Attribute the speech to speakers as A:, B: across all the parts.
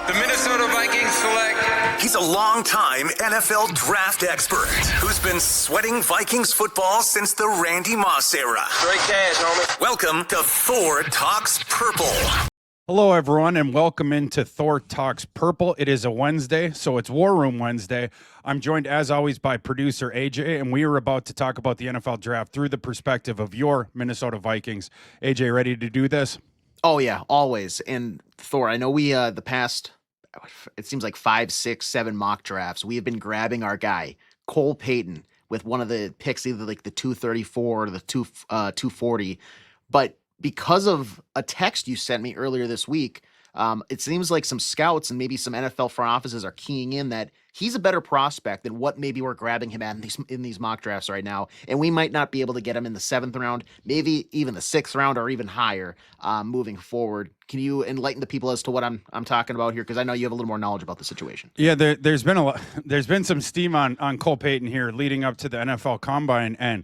A: The Minnesota Vikings select.
B: He's a longtime NFL draft expert who's been sweating Vikings football since the Randy Moss era.
A: Straight cash, homie.
B: Welcome to Thor Talks Purple.
C: Hello, everyone, and welcome into Thor Talks Purple. It is a Wednesday, so it's War Room Wednesday. I'm joined, as always, by producer AJ, and we are about to talk about the NFL draft through the perspective of your Minnesota Vikings. AJ, ready to do this?
D: Oh, yeah, always. And Thor, I know we, the past, it seems like 5, 6, 7 mock drafts, we have been grabbing our guy, Cole Payton, with one of the picks, either like the 234 or the 240. But because of a text you sent me earlier this week, it seems like some scouts and maybe some NFL front offices are keying in that he's a better prospect than what maybe we're grabbing him at in these mock drafts right now. And we might not be able to get him in the 7th round, maybe even the 6th round or even higher moving forward. Can you enlighten the people as to what I'm talking about here? Because I know you have a little more knowledge about the situation.
C: Yeah, there's been some steam on Cole Payton here leading up to the NFL Combine, and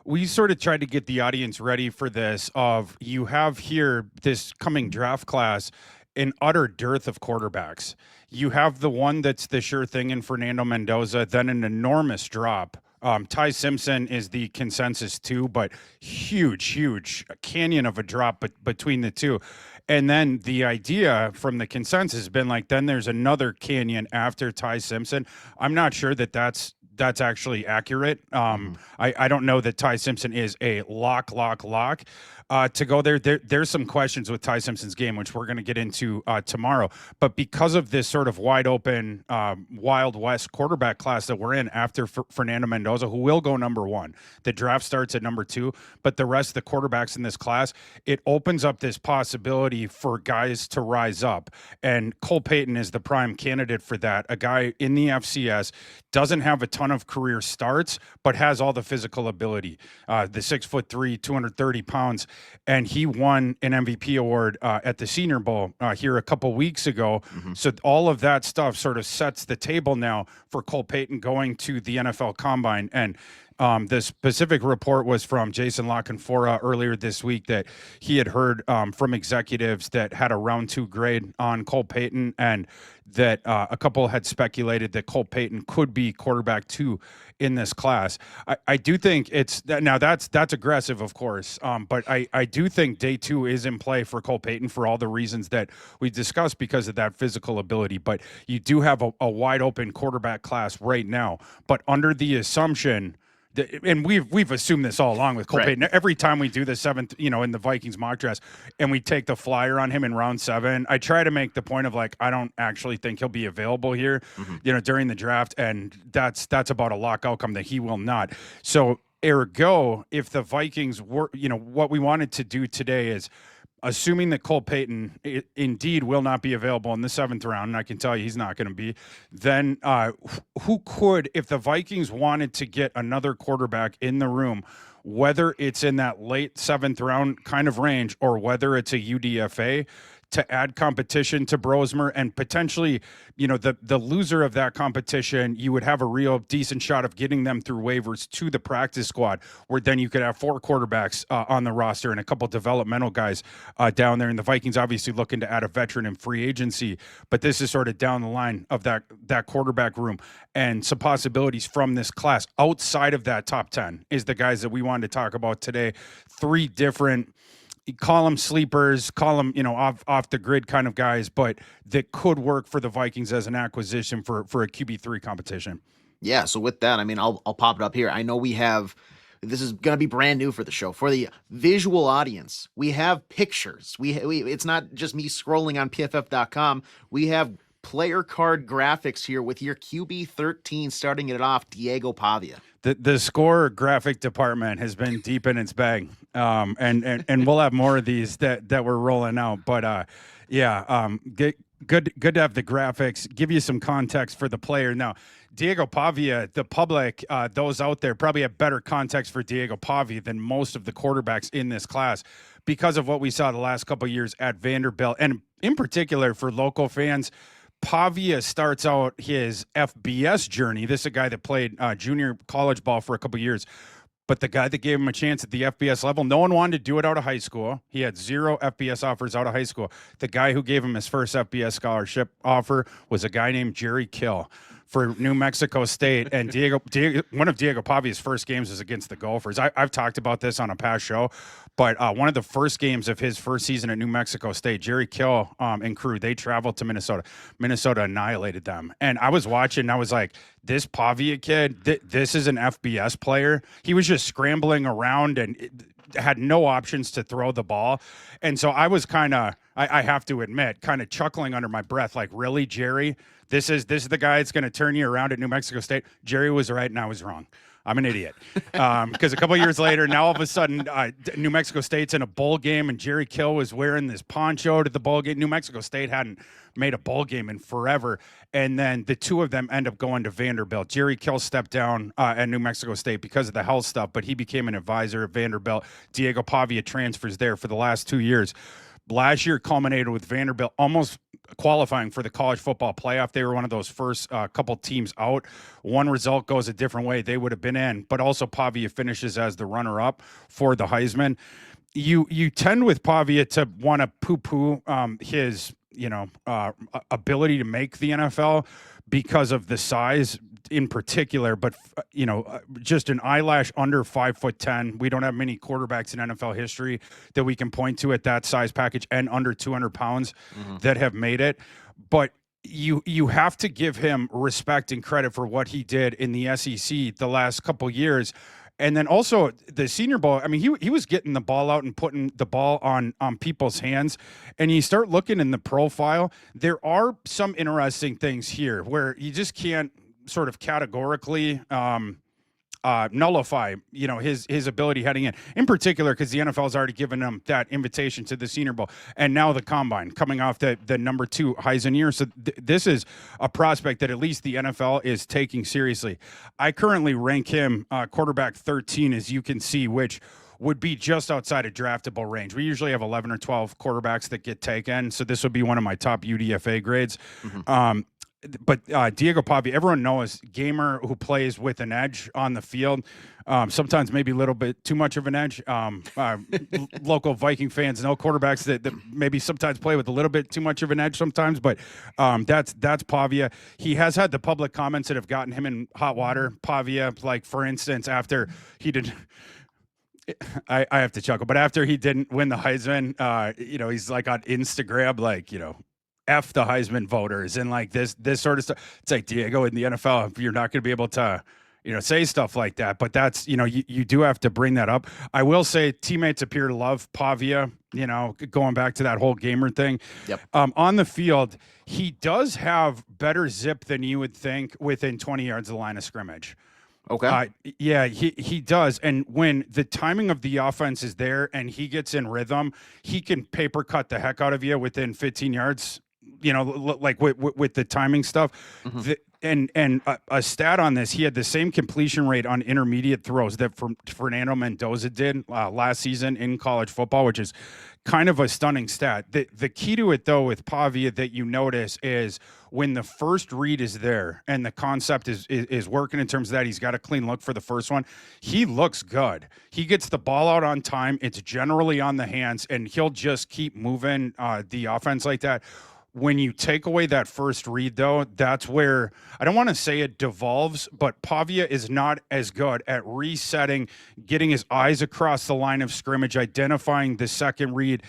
C: we sort of tried to get the audience ready for this. Of you have here this coming draft class an utter dearth of quarterbacks. You have the one that's the sure thing in Fernando Mendoza, then an enormous drop. Ty Simpson is the consensus too, but huge canyon of a drop between the two. And then the idea from the consensus has been like, then there's another canyon after Ty Simpson. I'm not sure that that's actually accurate. I don't know that Ty Simpson is a lock to go there. There's some questions with Ty Simpson's game, which we're going to get into tomorrow. But because of this sort of wide open, Wild West quarterback class that we're in after Fernando Mendoza, who will go number 1, the draft starts at number 2, but the rest of the quarterbacks in this class, it opens up this possibility for guys to rise up. And Cole Payton is the prime candidate for that. A guy in the FCS, doesn't have a ton of career starts, but has all the physical ability. The 6'3", 230 pounds, and he won an MVP award at the Senior Bowl here a couple weeks ago. So all of that stuff sort of sets the table now for Cole Payton going to the NFL Combine. And the specific report was from Jason Lockenfora earlier this week that he had heard from executives that had a round 2 grade on Cole Payton, and that a couple had speculated that Cole Payton could be quarterback 2 in this class. I do think that's aggressive, of course, but I do think day 2 is in play for Cole Payton for all the reasons that we discussed because of that physical ability. But you do have a wide open quarterback class right now, but under the assumption. And we've assumed this all along with Cole Payton. Every time we do the 7th, in the Vikings mock draft, and we take the flyer on him in round 7, I try to make the point of like, I don't actually think he'll be available here, during the draft, and that's about a lock outcome that he will not. So ergo, if the Vikings were, what we wanted to do today is, assuming that Cole Payton indeed will not be available in the 7th round, and I can tell you he's not going to be, then who could, if the Vikings wanted to get another quarterback in the room, whether it's in that late 7th round kind of range or whether it's a UDFA, to add competition to Brosmer, and potentially, the loser of that competition, you would have a real decent shot of getting them through waivers to the practice squad, where then you could have 4 quarterbacks on the roster and a couple developmental guys down there. And the Vikings obviously looking to add a veteran in free agency, but this is sort of down the line of that quarterback room, and some possibilities from this class outside of that top 10 is the guys that we wanted to talk about today. 3 different, call them sleepers, call them, off the grid kind of guys, but that could work for the Vikings as an acquisition for a QB3 competition.
D: Yeah, so with that, I'll pop it up here. I know this is going to be brand new for the show. For the visual audience, we have pictures. It's not just me scrolling on PFF.com. We have player card graphics here with your QB 13 starting it off, Diego Pavia.
C: The score graphic department has been deep in its bag, and we'll have more of these that we're rolling out. But good to have the graphics, give you some context for the player. Now, Diego Pavia, the public, those out there probably have better context for Diego Pavia than most of the quarterbacks in this class because of what we saw the last couple of years at Vanderbilt, and in particular for local fans. Pavia starts out his FBS journey. This is a guy that played junior college ball for a couple of years. But the guy that gave him a chance at the FBS level, no one wanted to do it out of high school. He had 0 FBS offers out of high school. The guy who gave him his first FBS scholarship offer was a guy named Jerry Kill for New Mexico State. And one of Diego Pavia's first games was against the Gophers. I've talked about this on a past show, but one of the first games of his first season at New Mexico State, Jerry Kill and crew, they traveled to Minnesota. Minnesota annihilated them. And I was watching, and I was like, this Pavia kid, this is an FBS player. He was just scrambling around and had no options to throw the ball. And so I was kind of, I have to admit, kind of chuckling under my breath, like, really, Jerry? This is the guy that's going to turn you around at New Mexico State? Jerry was right and I was wrong. I'm an idiot. Because a couple years later, now all of a sudden, New Mexico State's in a bowl game, and Jerry Kill was wearing this poncho to the bowl game. New Mexico State hadn't made a bowl game in forever. And then the two of them end up going to Vanderbilt. Jerry Kill stepped down at New Mexico State because of the health stuff, but he became an advisor at Vanderbilt. Diego Pavia transfers there for the last 2 years. Last year culminated with Vanderbilt almost qualifying for the college football playoff. They were one of those first couple teams out. One result goes a different way, they would have been in, but also Pavia finishes as the runner-up for the Heisman. You tend with Pavia to want to poo-poo his ability to make the NFL because of the size in particular, but just an eyelash under 5'10". We don't have many quarterbacks in NFL history that we can point to at that size package and under 200 pounds that have made it. But you have to give him respect and credit for what he did in the SEC the last couple years. And then also the Senior Bowl, I mean, he was getting the ball out and putting the ball on people's hands. And you start looking in the profile, there are some interesting things here where you just can't sort of categorically nullify, his ability heading in particular, because the NFL has already given him that invitation to the Senior Bowl and now the Combine coming off the number 2 Heisman year. So this is a prospect that at least the NFL is taking seriously. I currently rank him quarterback 13, as you can see, which would be just outside of draftable range. We usually have 11 or 12 quarterbacks that get taken. So this would be one of my top UDFA grades. But Diego Pavia, everyone knows, gamer who plays with an edge on the field, sometimes maybe a little bit too much of an edge. Local Viking fans know quarterbacks that maybe sometimes play with a little bit too much of an edge sometimes, but that's Pavia. He has had the public comments that have gotten him in hot water. Pavia, like, for instance, after he did... I have to chuckle, but after he didn't win the Heisman, he's like on Instagram, like, F the Heisman voters and like this sort of stuff. It's like, Diego, in the NFL, you're not going to be able to, say stuff like that. But that's, you do have to bring that up. I will say teammates appear to love Pavia, going back to that whole gamer thing.
D: Yep.
C: On the field, he does have better zip than you would think within 20 yards of the line of scrimmage.
D: Okay.
C: Yeah, he does. And when the timing of the offense is there and he gets in rhythm, he can paper cut the heck out of you within 15 yards. Like with the timing stuff. And a stat on this, he had the same completion rate on intermediate throws that Fernando Mendoza did last season in college football, which is kind of a stunning stat. The key to it, though, with Pavia that you notice is when the first read is there and the concept is working in terms of that, he's got a clean look for the first one. He looks good. He gets the ball out on time. It's generally on the hands, and he'll just keep moving the offense like that. When you take away that first read, though, that's where, I don't want to say it devolves, but Pavia is not as good at resetting, getting his eyes across the line of scrimmage, identifying the second read.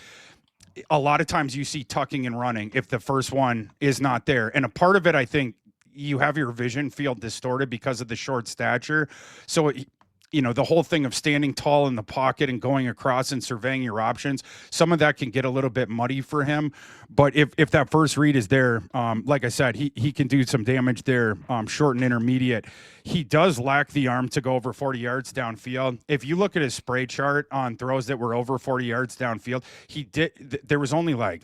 C: A lot of times you see tucking and running if the first one is not there. And a part of it, I think, you have your vision field distorted because of the short stature. So the whole thing of standing tall in the pocket and going across and surveying your options, some of that can get a little bit muddy for him. But if that first read is there, like I said, he can do some damage there, short and intermediate. He does lack the arm to go over 40 yards downfield. If you look at his spray chart on throws that were over 40 yards downfield, there was only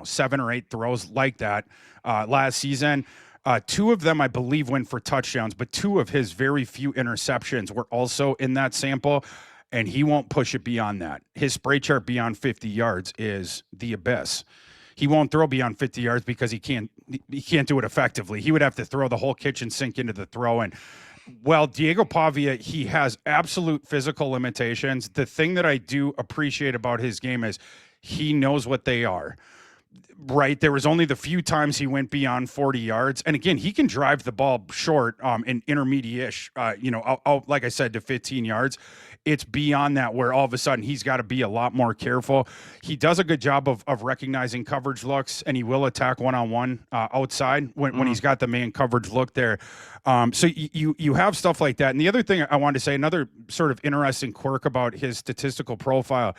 C: 7 or 8 throws like that last season. 2 of them, I believe, went for touchdowns, but 2 of his very few interceptions were also in that sample, and he won't push it beyond that. His spray chart beyond 50 yards is the abyss. He won't throw beyond 50 yards because he can't do it effectively. He would have to throw the whole kitchen sink into the throw, and Well, Diego Pavia, he has absolute physical limitations. The thing that I do appreciate about his game is he knows what they are. Right. There was only the few times he went beyond 40 yards. And again, he can drive the ball short and intermediate-ish, out, like I said, to 15 yards. It's beyond that where all of a sudden he's got to be a lot more careful. He does a good job of recognizing coverage looks, and he will attack one-on-one outside when he's got the man coverage look there. So you have stuff like that. And the other thing I wanted to say, another sort of interesting quirk about his statistical profile,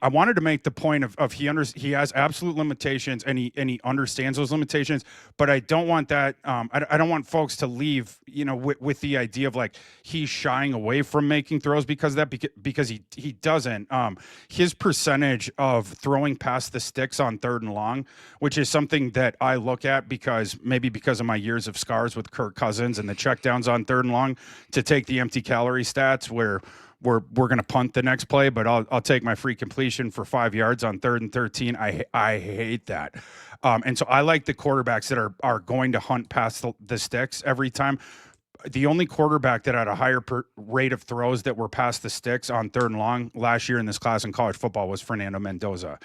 C: I wanted to make the point of he has absolute limitations and he understands those limitations, but I don't want that. I don't want folks to leave, with the idea of like he's shying away from making throws because of that, because he doesn't. His percentage of throwing past the sticks on 3rd and long, which is something that I look at because of my years of scars with Kirk Cousins and the checkdowns on 3rd and long to take the empty calorie stats where we're going to punt the next play, but I'll take my free completion for 5 yards on 3rd and 13. I hate that. And so I like the quarterbacks that are going to hunt past the sticks every time. The only quarterback that had a higher rate of throws that were past the sticks on 3rd and long last year in this class in college football was Fernando Mendoza.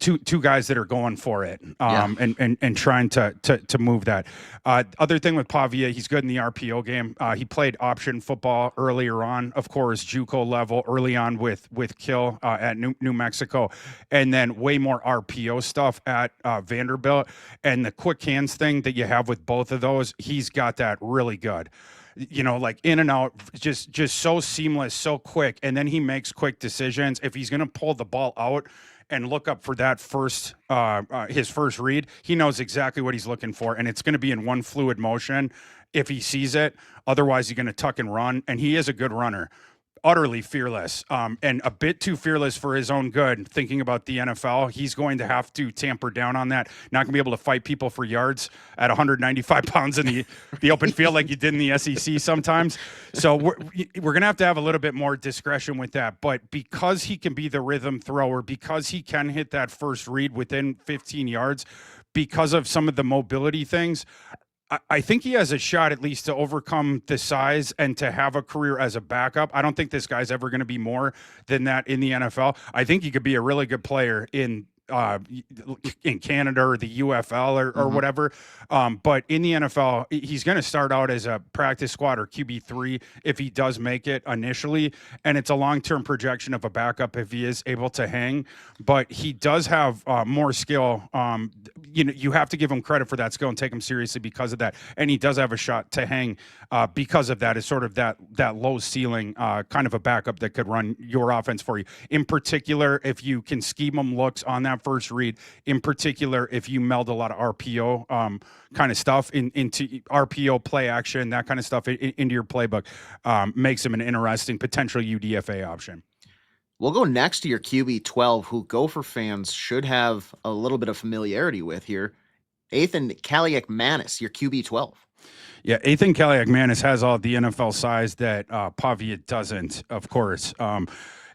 C: Two guys that are going for it and trying to move that. Other thing with Pavia, he's good in the RPO game. He played option football earlier on, of course, JUCO level early on with Kill at New Mexico, and then way more RPO stuff at Vanderbilt. And the quick hands thing that you have with both of those, he's got that really good. Like in and out, just so seamless, so quick. And then he makes quick decisions. If he's going to pull the ball out and look up for that his first read, he knows exactly what he's looking for. And it's going to be in one fluid motion if he sees it. Otherwise, he's going to tuck and run. And he is a good runner. Utterly fearless, and a bit too fearless for his own good. Thinking about the NFL, he's going to have to tamper down on that. Not going to be able to fight people for yards at 195 pounds in the open field like you did in the SEC sometimes. So we're going to have a little bit more discretion with that. But because he can be the rhythm thrower, because he can hit that first read within 15 yards, because of some of the mobility things, I think he has a shot at least to overcome the size and to have a career as a backup. I don't think this guy's ever going to be more than that in the NFL. I think he could be a really good player in Canada or the UFL or whatever. But in the NFL, he's going to start out as a practice squad or QB3 if he does make it initially. And it's a long-term projection of a backup if he is able to hang. But he does have more skill. You have to give him credit for that skill and take him seriously because of that. And he does have a shot to hang because of that. Is sort of that low ceiling kind of a backup that could run your offense for you. In particular, if you can scheme him looks on that first read, in particular, if you meld a lot of RPO kind of stuff into RPO play action, that kind of stuff into your playbook, makes him an interesting potential UDFA option.
D: We'll go next to your QB 12, who Gopher fans should have a little bit of familiarity with here. Athan Kaliakmanis, your QB 12.
C: Yeah, Athan Kaliakmanis has all the NFL size that Pavia doesn't, of course.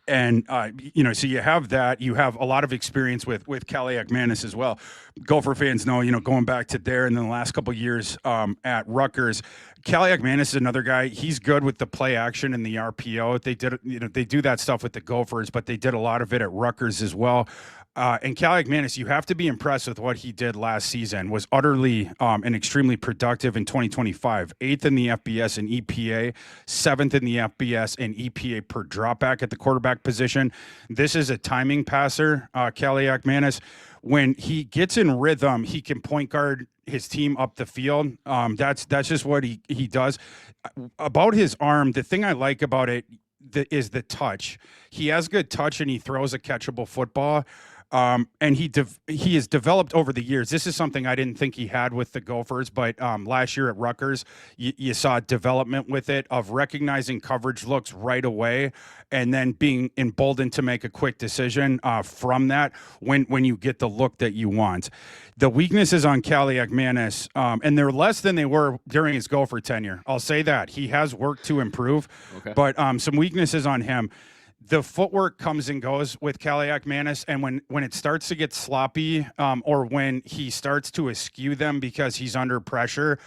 C: And, so you have that. You have a lot of experience with Kaliakmanis as well. Gopher fans know, going back to there and then the last couple of years at Rutgers, Kaliakmanis is another guy. He's good with the play action and the RPO. They do that stuff with the Gophers, but they did a lot of it at Rutgers as well. And Kaliakmanis, you have to be impressed with what he did last season. Was utterly and extremely productive in 2025. 8th in the FBS and EPA, 7th in the FBS and EPA per dropback at the quarterback position. This is a timing passer, Kaliakmanis. When he gets in rhythm, he can point guard his team up the field. That's just what he does. About his arm, the thing I like about it is the touch. He has good touch and he throws a catchable football. And he has developed over the years. This is something I didn't think he had with the Gophers, but last year at Rutgers, you saw development with it of recognizing coverage looks right away and then being emboldened to make a quick decision from that when you get the look that you want. The weaknesses on Kaliakmanis, and they're less than they were during his Gopher tenure. I'll say that. He has work to improve, but some weaknesses on him. The footwork comes and goes with Kaliakmanis, and when it starts to get sloppy or when he starts to eschew them because he's under pressure,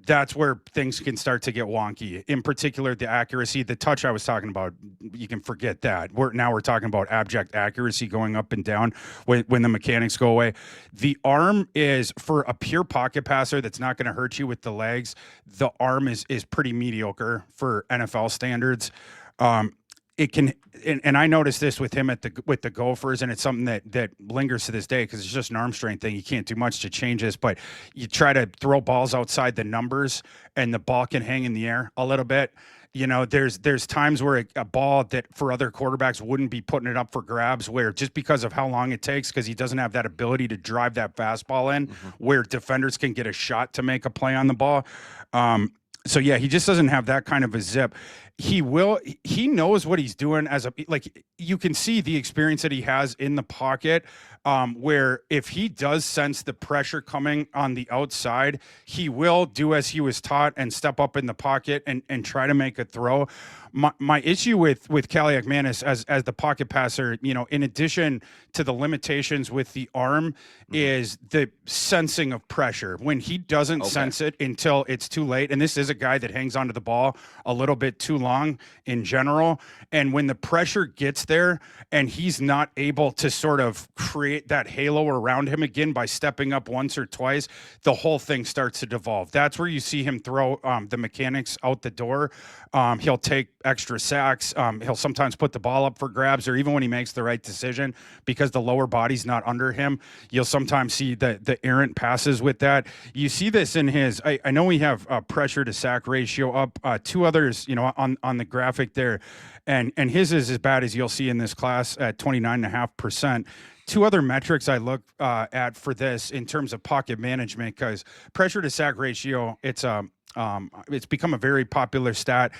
C: that's where things can start to get wonky. In particular, the accuracy, the touch I was talking about, you can forget that. We're talking about abject accuracy going up and down when the mechanics go away. The arm is, for a pure pocket passer that's not going to hurt you with the legs, the arm is pretty mediocre for NFL standards. It can, and I noticed this with him with the Gophers, and it's something that lingers to this day because it's just an arm strength thing. You can't do much to change this, but you try to throw balls outside the numbers, and the ball can hang in the air a little bit. You know, there's times where a ball that for other quarterbacks wouldn't be putting it up for grabs, where just because of how long it takes, because he doesn't have that ability to drive that fastball in, where defenders can get a shot to make a play on the ball. So yeah, he just doesn't have that kind of a zip. He knows what he's doing you can see the experience that he has in the pocket, where if he does sense the pressure coming on the outside, he will do as he was taught and step up in the pocket and try to make a throw. My issue with Kaliakmanis as the pocket passer, you know, in addition to the limitations with the arm, is the sensing of pressure. When he doesn't sense it until it's too late, and this is a guy that hangs onto the ball a little bit too long in general, and when the pressure gets there and he's not able to sort of create that halo around him again by stepping up once or twice, the whole thing starts to devolve. That's where you see him throw the mechanics out the door. He'll take extra sacks. He'll sometimes put the ball up for grabs, or even when he makes the right decision, because the lower body's not under him, you'll sometimes see the errant passes with that. You see this in his, I know we have pressure to sack ratio up, two others, you know, on the graphic there, and his is as bad as you'll see in this class at 29.5%. Two other metrics I look at for this in terms of pocket management, because pressure to sack ratio, it's become a very popular stat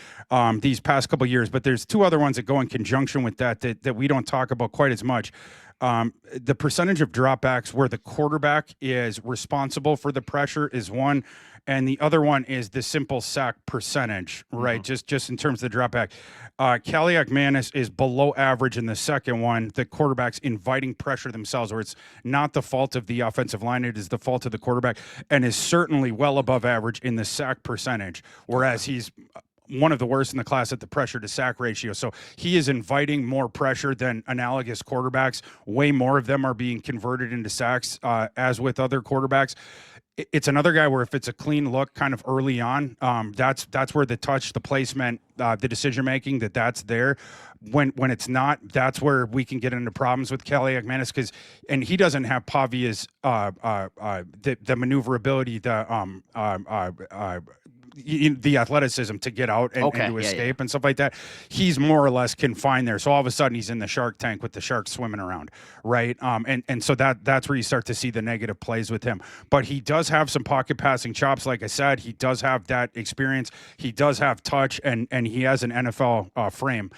C: these past couple of years, but there's two other ones that go in conjunction with that we don't talk about quite as much. The percentage of dropbacks where the quarterback is responsible for the pressure is one, and the other one is the simple sack percentage, right? Just in terms of the dropback. Kaliakmanis is below average in the second one. The quarterback's inviting pressure themselves, where it's not the fault of the offensive line, it is the fault of the quarterback, and is certainly well above average in the sack percentage, whereas he's one of the worst in the class at the pressure to sack ratio. So he is inviting more pressure than analogous quarterbacks. Way more of them are being converted into sacks, as with other quarterbacks. It's another guy where if it's a clean look kind of early on, that's where the touch, the placement, the decision-making, that's there. When it's not, that's where we can get into problems with Kaliakmanis, and he doesn't have Pavia's the maneuverability, the athleticism to get out and to escape and stuff like that. He's more or less confined there. So all of a sudden he's in the shark tank with the sharks swimming around, right? And so that's where you start to see the negative plays with him. But he does have some pocket passing chops. Like I said, he does have that experience. He does have touch, and he has an NFL frame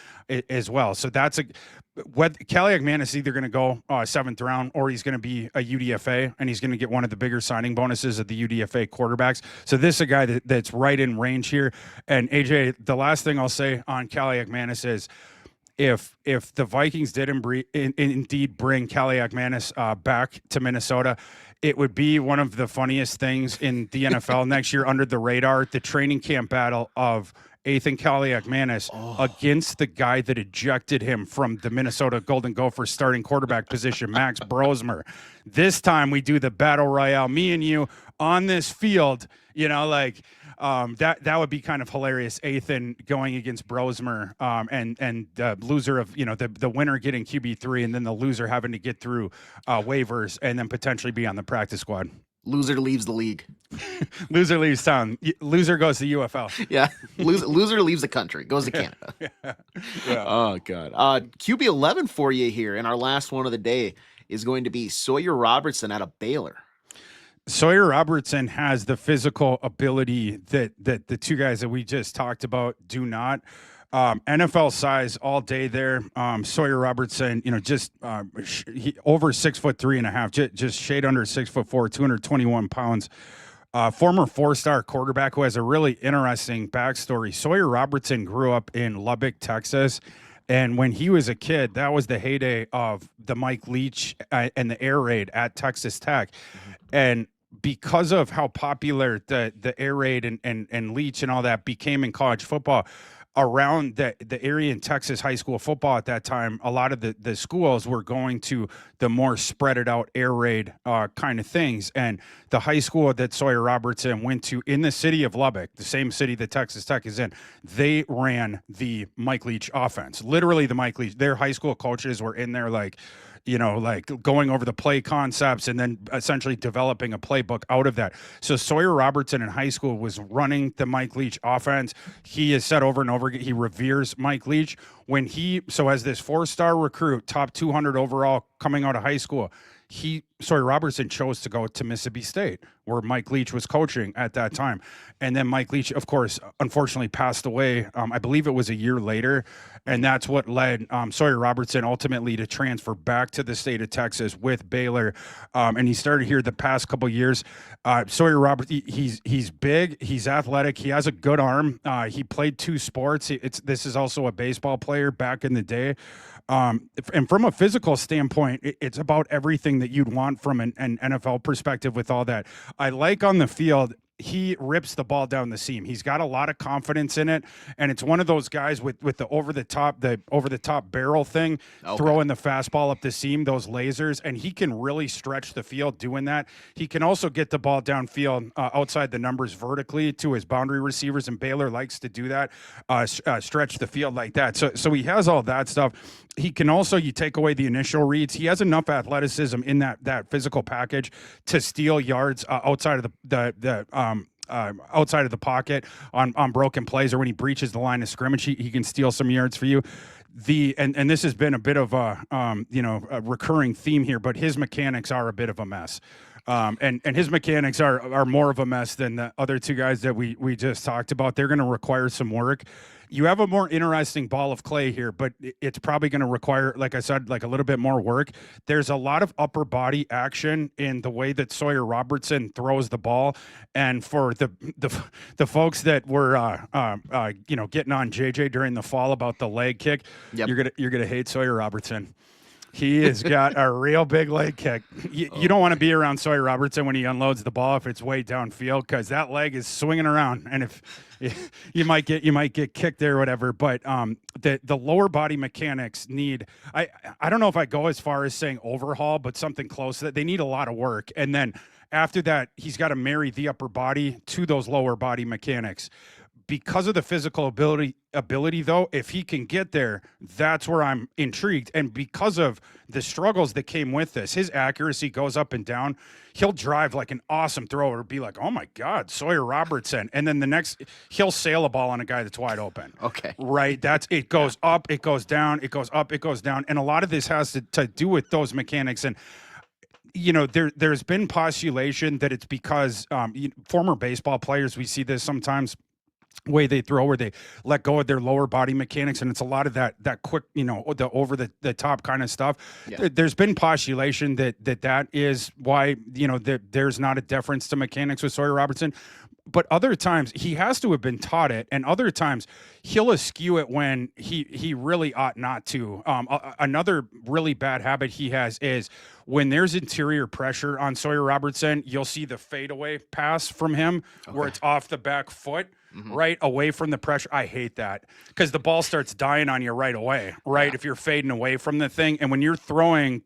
C: as well. So that's Kaliakmanis is either going to go 7th round, or he's going to be a UDFA, and he's going to get one of the bigger signing bonuses of the UDFA quarterbacks. So this is a guy that's right in range here. And AJ, the last thing I'll say on Kaliakmanis is, if the Vikings did indeed bring Kaliakmanis back to Minnesota, it would be one of the funniest things in the NFL next year under the radar. The training camp battle of Athan Kaliakmanis against the guy that ejected him from the Minnesota Golden Gophers starting quarterback position, Max Brosmer. This time we do the battle royale, me and you on this field, you know, like that would be kind of hilarious. Athan going against Brosmer, and the loser of, you know, the winner getting QB3, and then the loser having to get through waivers and then potentially be on the practice squad.
D: Loser leaves the league.
C: Loser leaves town. Loser goes to UFL.
D: Yeah. Loser leaves the country. Goes to Canada.
C: Yeah.
D: Oh, God. QB 11 for you here. And our last one of the day is going to be Sawyer Robertson out of Baylor.
C: Sawyer Robertson has the physical ability that the two guys that we just talked about do not. NFL size all day there. Sawyer Robertson, you know, just over 6'3.5", just shade under 6'4", 221 pounds. Former 4-star quarterback who has a really interesting backstory. Sawyer Robertson grew up in Lubbock, Texas. And when he was a kid, that was the heyday of the Mike Leach and the air raid at Texas Tech. And because of how popular the air raid and leech and all that became in college football, around the area in Texas high school football at that time, a lot of the schools were going to the more spread it out air raid kind of things. And the high school that Sawyer Robertson went to in the city of Lubbock, the same city that Texas Tech is in, they ran the Mike Leach offense. Literally the Mike Leach. Their high school coaches were in there like going over the play concepts and then essentially developing a playbook out of that. So Sawyer Robertson in high school was running the Mike Leach offense. He has said over and over again, he reveres Mike Leach. As this 4-star recruit, top 200 overall coming out of high school, Sawyer Robertson chose to go to Mississippi State, where Mike Leach was coaching at that time. And then Mike Leach, of course, unfortunately passed away. I believe it was a year later. And that's what led Sawyer Robertson ultimately to transfer back to the state of Texas with Baylor. And he started here the past couple years. Sawyer Robertson, he's big, he's athletic, he has a good arm. He played 2 sports. This is also a baseball player back in the day. And from a physical standpoint, it's about everything that you'd want from an NFL perspective with all that. I like on the field, he rips the ball down the seam. He's got a lot of confidence in it, and it's one of those guys with the over the top barrel thing, throwing the fastball up the seam, those lasers, and he can really stretch the field doing that. He can also get the ball downfield outside the numbers vertically to his boundary receivers, and Baylor likes to do that, stretch the field like that. So he has all that stuff. He can also, you take away the initial reads, he has enough athleticism in that physical package to steal yards outside of outside of the pocket on broken plays, or when he breaches the line of scrimmage, he can steal some yards for you. And this has been a bit of a recurring theme here, but his mechanics are a bit of a mess. And his mechanics are more of a mess than the other 2 guys that we just talked about. They're going to require some work. You have a more interesting ball of clay here, but it's probably going to require, like I said, like a little bit more work. There's a lot of upper body action in the way that Sawyer Robertson throws the ball. And for the folks that were getting on JJ during the fall about the leg kick, you're gonna hate Sawyer Robertson. He has got a real big leg kick. You don't want to be around Sawyer Robertson when he unloads the ball if it's way downfield, because that leg is swinging around, and if you might get kicked there or whatever. But the lower body mechanics need, I don't know if I go as far as saying overhaul, but something close to that. They need a lot of work, and then after that, he's got to marry the upper body to those lower body mechanics. Because of the physical ability, though, if he can get there, that's where I'm intrigued. And because of the struggles that came with this, his accuracy goes up and down. He'll drive like an awesome thrower, be like, oh my God, Sawyer Robertson. And then the next, he'll sail a ball on a guy that's wide open.
D: Okay.
C: Right? It goes up, it goes down, it goes up, it goes down. And a lot of this has to do with those mechanics. And there's been postulation that it's because former baseball players, we see this sometimes, way they throw, where they let go of their lower body mechanics, and it's a lot of that quick, the over the top kind of stuff. Yeah. There's been postulation that is why there's not a deference to mechanics with Sawyer Robertson. But other times he has to have been taught it, and other times he'll eschew it when he really ought not to. Another really bad habit he has is when there's interior pressure on Sawyer Robertson, you'll see the fadeaway pass from him where it's off the back foot. Mm-hmm. Right away from the pressure. I hate that because the ball starts dying on you right away, right? Yeah. If you're fading away from the thing. And when you're throwing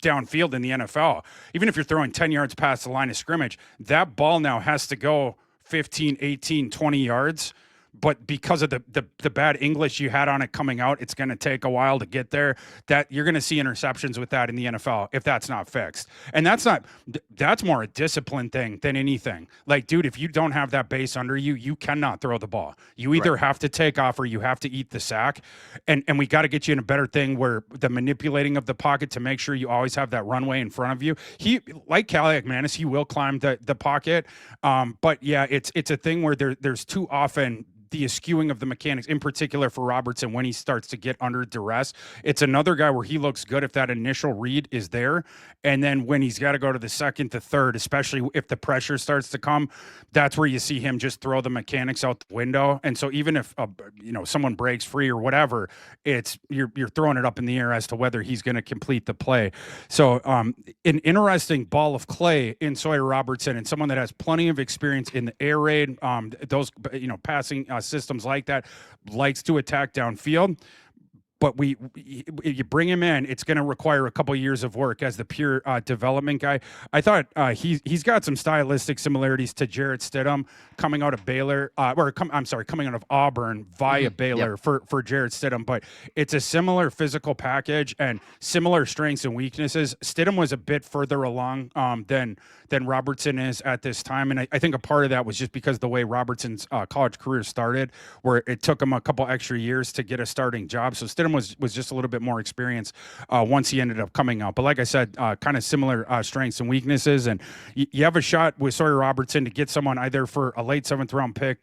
C: downfield in the NFL, even if you're throwing 10 yards past the line of scrimmage, that ball now has to go 15, 18, 20 yards. But because of the bad English you had on it coming out, it's going to take a while to get there. That you're going to see interceptions with that in the NFL if that's not fixed. And that's more a discipline thing than anything. Like, dude, if you don't have that base under you, you cannot throw the ball. You either have to take off or you have to eat the sack. And we got to get you in a better thing where the manipulating of the pocket to make sure you always have that runway in front of you. He, like Kaliakmanis, he will climb the pocket. But yeah, it's a thing where there's too often the eschewing of the mechanics, in particular for Robertson when he starts to get under duress. It's another guy where he looks good if that initial read is there. And then when he's got to go to the second to third, especially if the pressure starts to come, that's where you see him just throw the mechanics out the window. And so even if someone breaks free or whatever, it's you're throwing it up in the air as to whether he's going to complete the play. So an interesting ball of clay in Sawyer Robertson, and someone that has plenty of experience in the air raid, those passing systems like that, likes to attack downfield. But you bring him in, it's going to require a couple of years of work as the pure development guy. I thought he's got some stylistic similarities to Jarrett Stidham coming out of Baylor, coming out of Auburn via Baylor for Jarrett Stidham. But it's a similar physical package and similar strengths and weaknesses. Stidham was a bit further along than Robertson is at this time, and I think a part of that was just because the way Robertson's college career started, where it took him a couple extra years to get a starting job. So Stidham was just a little bit more experienced once he ended up coming out. But like I said, kind of similar strengths and weaknesses. And you have a shot with Sawyer Robertson to get someone either for a late 7th round pick,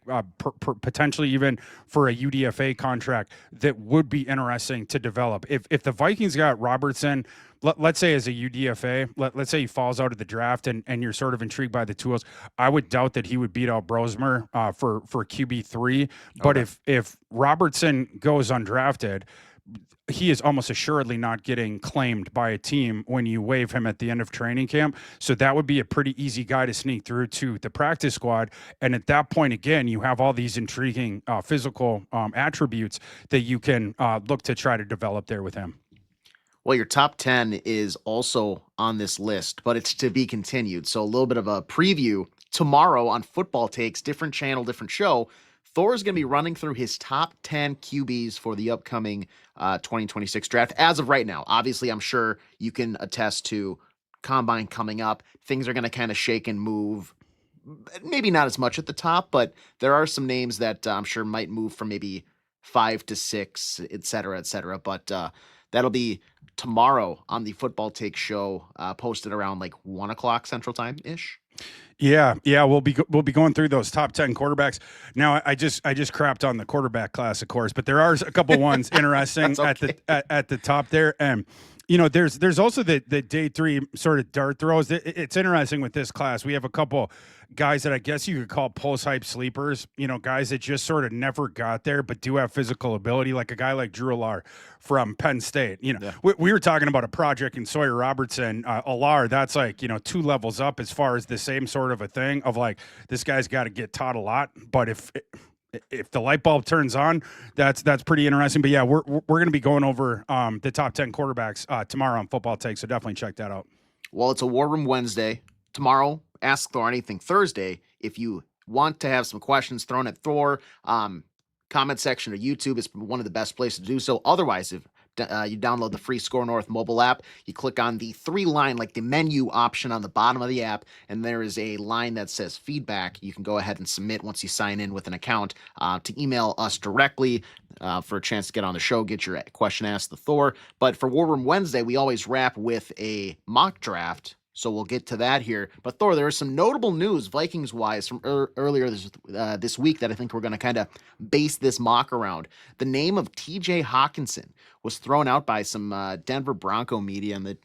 C: potentially even for a UDFA contract that would be interesting to develop. If the Vikings got Robertson, let's say as a UDFA, let's say he falls out of the draft and you're sort of intrigued by the tools, I would doubt that he would beat out Brosmer for QB3. But if Robertson goes undrafted, he is almost assuredly not getting claimed by a team when you waive him at the end of training camp. So that would be a pretty easy guy to sneak through to the practice squad. And at that point, again, you have all these intriguing physical attributes that you can look to try to develop there with him.
D: Well, your top 10 is also on this list, but it's to be continued. So a little bit of a preview tomorrow on Football Takes, different channel, different show. Thor is going to be running through his top 10 QBs for the upcoming 2026 draft as of right now. Obviously, I'm sure you can attest to Combine coming up. Things are going to kind of shake and move. Maybe not as much at the top, but there are some names that I'm sure might move from maybe 5 to 6, et cetera, et cetera. But that'll be tomorrow on the Football Take show, posted around like 1 o'clock Central Time ish.
C: Yeah, we'll be going through those top 10 quarterbacks. Now, I just crapped on the quarterback class, of course, but there are a couple ones interesting
D: okay.
C: at the top there. And there's also the day 3 sort of dart throws. It's interesting with this class. We have a couple guys that I guess you could call post-hype sleepers, guys that just sort of never got there but do have physical ability, like a guy like Drew Allar from Penn State. We were talking about a project in Sawyer Robertson. Allar, that's like, 2 levels up as far as the same sort of a thing of like, this guy's got to get taught a lot. But if the light bulb turns on, that's pretty interesting. But yeah, we're going to be going over the top 10 quarterbacks tomorrow on Football Take, so definitely check that out.
D: Well, it's a War Room Wednesday. Tomorrow, Ask Thor Anything Thursday. If you want to have some questions thrown at Thor, comment section of YouTube is one of the best places to do so. Otherwise, if you download the free Score North mobile app, you click on the 3-line, like the menu option on the bottom of the app, and there is a line that says feedback. You can go ahead and submit once you sign in with an account to email us directly for a chance to get on the show, get your question asked to Thor. But for War Room Wednesday, we always wrap with a mock draft. So we'll get to that here. But Thor, there is some notable news Vikings-wise from earlier this week that I think we're going to kind of base this mock around. The name of TJ Hockenson was thrown out by some Denver Bronco media in the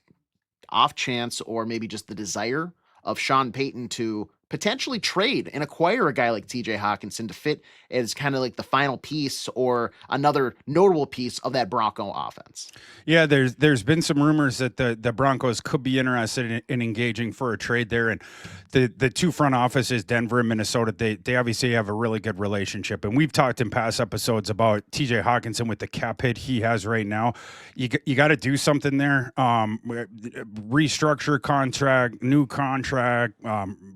D: off chance, or maybe just the desire of Sean Payton to potentially trade and acquire a guy like TJ Hockenson to fit as kind of like the final piece or another notable piece of that Bronco offense.
C: Yeah, there's been some rumors that the Broncos could be interested in engaging for a trade there, and the two front offices, Denver and Minnesota, they obviously have a really good relationship, and we've talked in past episodes about TJ Hockenson with the cap hit he has right now. You got to do something there, restructure contract, new contract,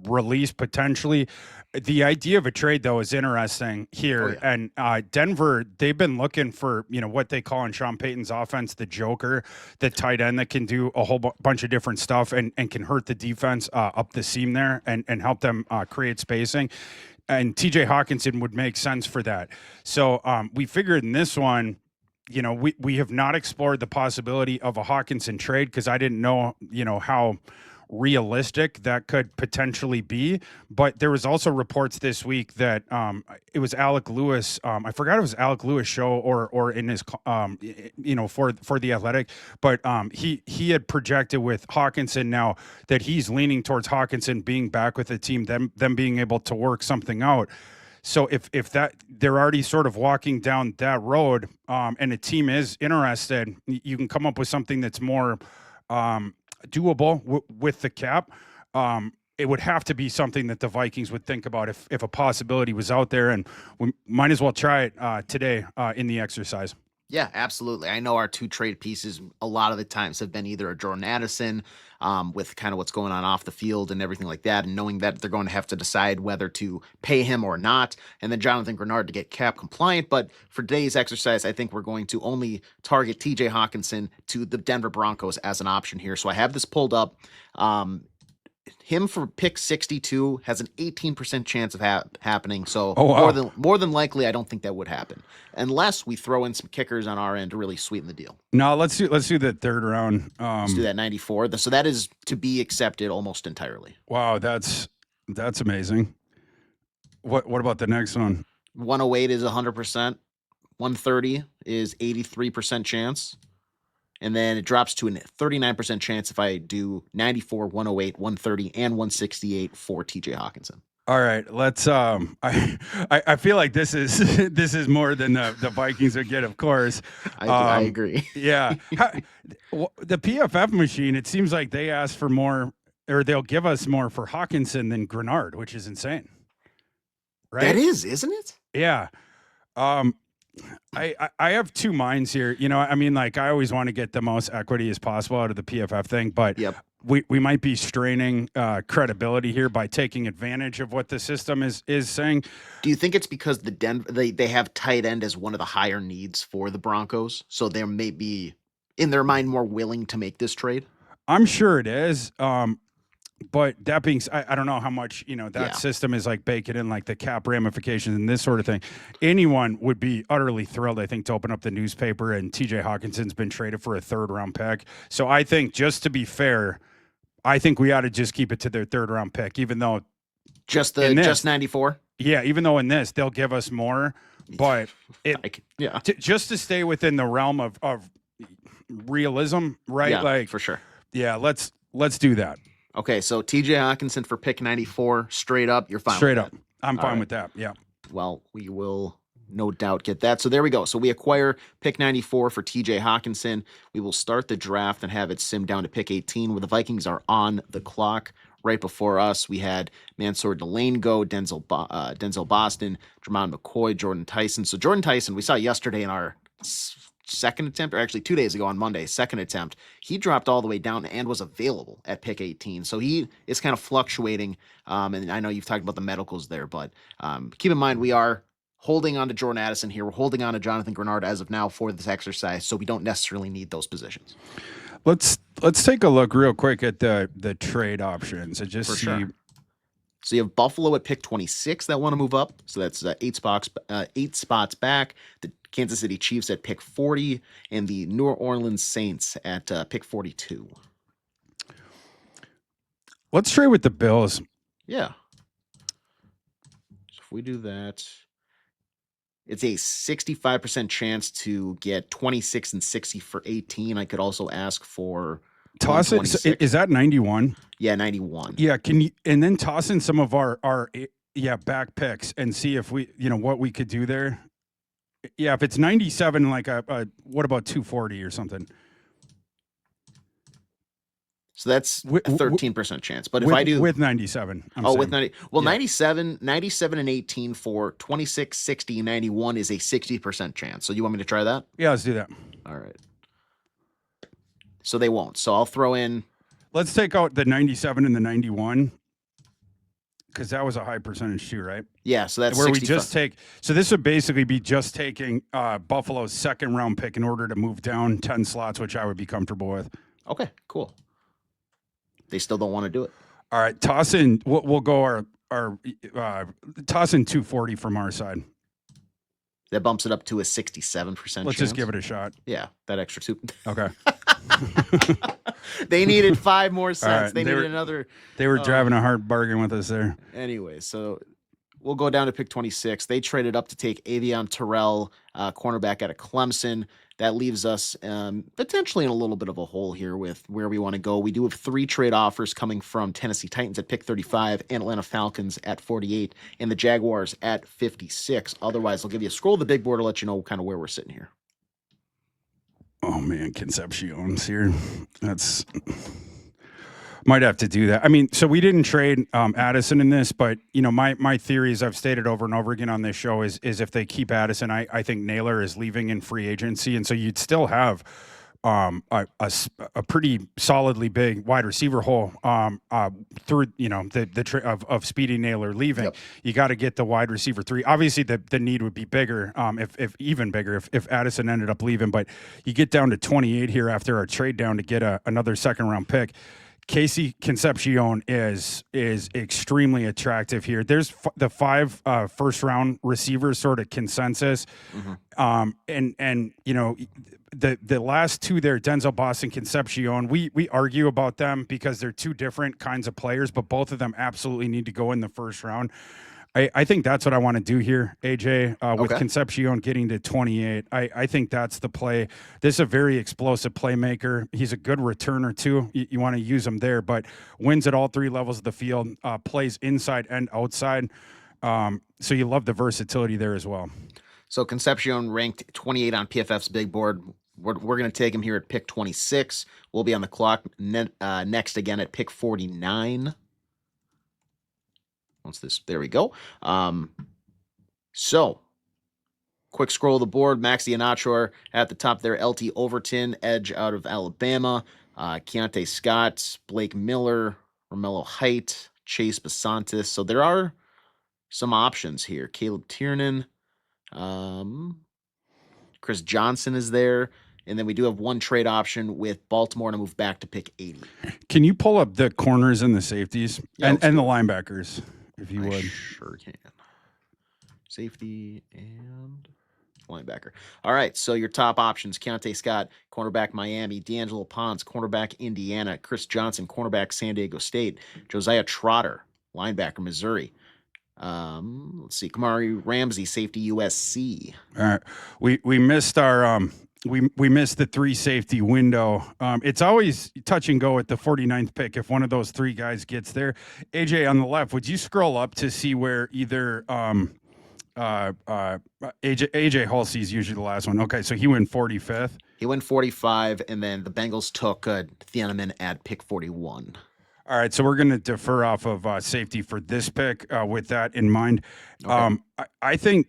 C: release potentially. The idea of a trade, though, is interesting here. Oh, yeah. And Denver, they've been looking for, what they call in Sean Payton's offense, the joker, the tight end that can do a whole bunch of different stuff and can hurt the defense up the seam there and help them create spacing. And TJ Hockenson would make sense for that. So we figured in this one, we have not explored the possibility of a Hockenson trade because I didn't know, how realistic that could potentially be. But there was also reports this week that it was Alec Lewis. I forgot it was Alec Lewis show or in his for the Athletic, but he had projected with Hockenson now that he's leaning towards Hockenson being back with the team, them being able to work something out. So if that they're already sort of walking down that road, and the team is interested, you can come up with something that's more doable with the cap. It would have to be something that the Vikings would think about if a possibility was out there, and we might as well try it today in the exercise.
D: Yeah, absolutely. I know our two trade pieces a lot of the times have been either a Jordan Addison with kind of what's going on off the field and everything like that, and knowing that they're going to have to decide whether to pay him or not, and then Jonathan Grenard to get cap compliant. But for today's exercise, I think we're going to only target TJ Hockenson to the Denver Broncos as an option here. So I have this pulled up. Him for pick 62 has an 18% chance of happening. So more than likely, I don't think that would happen unless we throw in some kickers on our end to really sweeten the deal.
C: No, let's do the third round.
D: Let's do that 94. So that is to be accepted almost entirely.
C: Wow, that's amazing. What about the next one?
D: 108 is 100%. 130 is 83% chance. And then it drops to a 39% chance if I do 94, 108, 130, and 168 for TJ Hockenson.
C: All right, let's. I feel like this is more than the Vikings would get, of course.
D: I agree.
C: Yeah, the PFF machine. It seems like they ask for more, or they'll give us more for Hockenson than Grenard, which is insane. Right?
D: That is, isn't it?
C: Yeah. I have two minds here. I mean, like, I always want to get the most equity as possible out of the PFF thing, but we might be straining credibility here by taking advantage of what the system is saying.
D: Do you think it's because they have tight end as one of the higher needs for the Broncos, so they may be in their mind more willing to make this trade?
C: I'm sure it is. But that being, I don't know how much, system is like baking in like the cap ramifications and this sort of thing. Anyone would be utterly thrilled, I think, to open up the newspaper and TJ Hockenson's been traded for a third round pick. So I think, just to be fair, I think we ought to just keep it to their third round pick, even though
D: just 94.
C: Yeah. Even though in this they'll give us more, but just to stay within the realm of realism, right?
D: Yeah,
C: like,
D: for sure.
C: Yeah. Let's do that.
D: Okay, so TJ Hockenson for pick 94, straight up, you're fine
C: straight
D: with
C: up.
D: that.
C: I'm fine with that, yeah.
D: Well, we will no doubt get that. So there we go. So we acquire pick 94 for TJ Hockenson. We will start the draft and have it sim down to pick 18, where the Vikings are on the clock. Right before us, we had Mansour Delane go, Denzel Boston, Jermon McCoy, Jordan Tyson. So Jordan Tyson, we saw yesterday in our second attempt, or actually 2 days ago on Monday, second attempt, he dropped all the way down and was available at pick 18. So he is kind of fluctuating. And I know you've talked about the medicals there, but keep in mind, we are holding on to Jordan Addison here. We're holding on to Jonathan Grenard as of now for this exercise. So we don't necessarily need those positions.
C: Let's take a look real quick at the trade options and just see. Sure.
D: So you have Buffalo at pick 26 that want to move up. So that's 8 spots back. The Kansas City Chiefs at pick 40 and the New Orleans Saints at pick 42.
C: Let's trade with the Bills.
D: Yeah. So if we do that, it's a 65% chance to get 26 and 60 for 18. I could also ask for
C: toss it. Is that 91?
D: Yeah, 91.
C: Yeah, can you and then toss in some of our back picks and see if we what we could do there. Yeah, if it's 97, like what about 240 or something?
D: So that's a 13% chance. But if I do
C: with 97,
D: with 90, well, yeah. 97 and 18 for 26, 60, 91 is a 60% chance. So you want me to try that?
C: Yeah, let's do that.
D: All right. So they won't. So I'll throw in.
C: Let's take out the 97 and the 91. Because that was a high percentage too, right?
D: Yeah, so that's
C: where 65. We just take. So this would basically be just taking Buffalo's second round pick in order to move down 10 slots, which I would be comfortable with.
D: Okay, cool. They still don't want to do it.
C: All right, toss in. We'll go our toss in 240 from our side.
D: That bumps it up to a 67% chance.
C: Let's just give it a shot.
D: Yeah, that extra 2.
C: Okay.
D: They needed 5 more cents.
C: right,
D: They needed another.
C: They were driving a hard bargain with us there.
D: Anyway, so we'll go down to pick 26. They traded up to take Avion Terrell, cornerback out of Clemson. That leaves us potentially in a little bit of a hole here with where we want to go. We do have 3 trade offers coming from Tennessee Titans at pick 35, and Atlanta Falcons at 48, and the Jaguars at 56. Otherwise, I'll give you a scroll of the big board to let you know kind of where we're sitting here.
C: Oh, man, Concepcion's here. That's... Might have to do that. I mean, so we didn't trade Addison in this, but my theories I've stated over and over again on this show is if they keep Addison, I think Naylor is leaving in free agency, and so you'd still have a pretty solidly big wide receiver hole through of Speedy Naylor leaving. Yep. You got to get the wide receiver 3. Obviously, the need would be bigger, if even bigger, if Addison ended up leaving. But you get down to 28 here after our trade down to get another second round pick. Casey Concepcion is extremely attractive here. There's the 5 first round receivers sort of consensus. Mm-hmm. And the last 2 there, Denzel Boston, Concepcion, we argue about them because they're 2 different kinds of players, but both of them absolutely need to go in the first round. I think that's what I want to do here, AJ, with Concepcion getting to 28. I think that's the play. This is a very explosive playmaker. He's a good returner, too. You want to use him there, but wins at all 3 levels of the field, plays inside and outside. So you love the versatility there as well.
D: So Concepcion ranked 28 on PFF's big board. We're going to take him here at pick 26. We'll be on the clock next again at pick 49. There we go. So quick scroll of the board. Maxey Anachor at the top there. LT Overton, edge out of Alabama. Keontae Scott, Blake Miller, Romello Height, Chase Basantis. So there are some options here. Caleb Tiernan, Chris Johnson is there. And then we do have 1 trade option with Baltimore to move back to pick 80.
C: Can you pull up the corners and the safeties and the linebackers? If you would.
D: Sure can. Safety and linebacker. All right, so your top options: Keontae Scott, cornerback Miami; D'Angelo Ponce, cornerback Indiana; Chris Johnson, cornerback San Diego State; Josiah Trotter, linebacker Missouri. Let's see, Kamari Ramsey, safety USC.
C: All right, we missed our we missed the 3 safety window. It's always touch and go at the 49th pick if one of those 3 guys gets there. AJ, on the left, would you scroll up to see where either AJ Halsey's usually the last one? Okay, so he went 45th.
D: He went 45, and then the Bengals took Thieneman at pick 41.
C: All right, so we're going to defer off of safety for this pick with that in mind. Okay. I think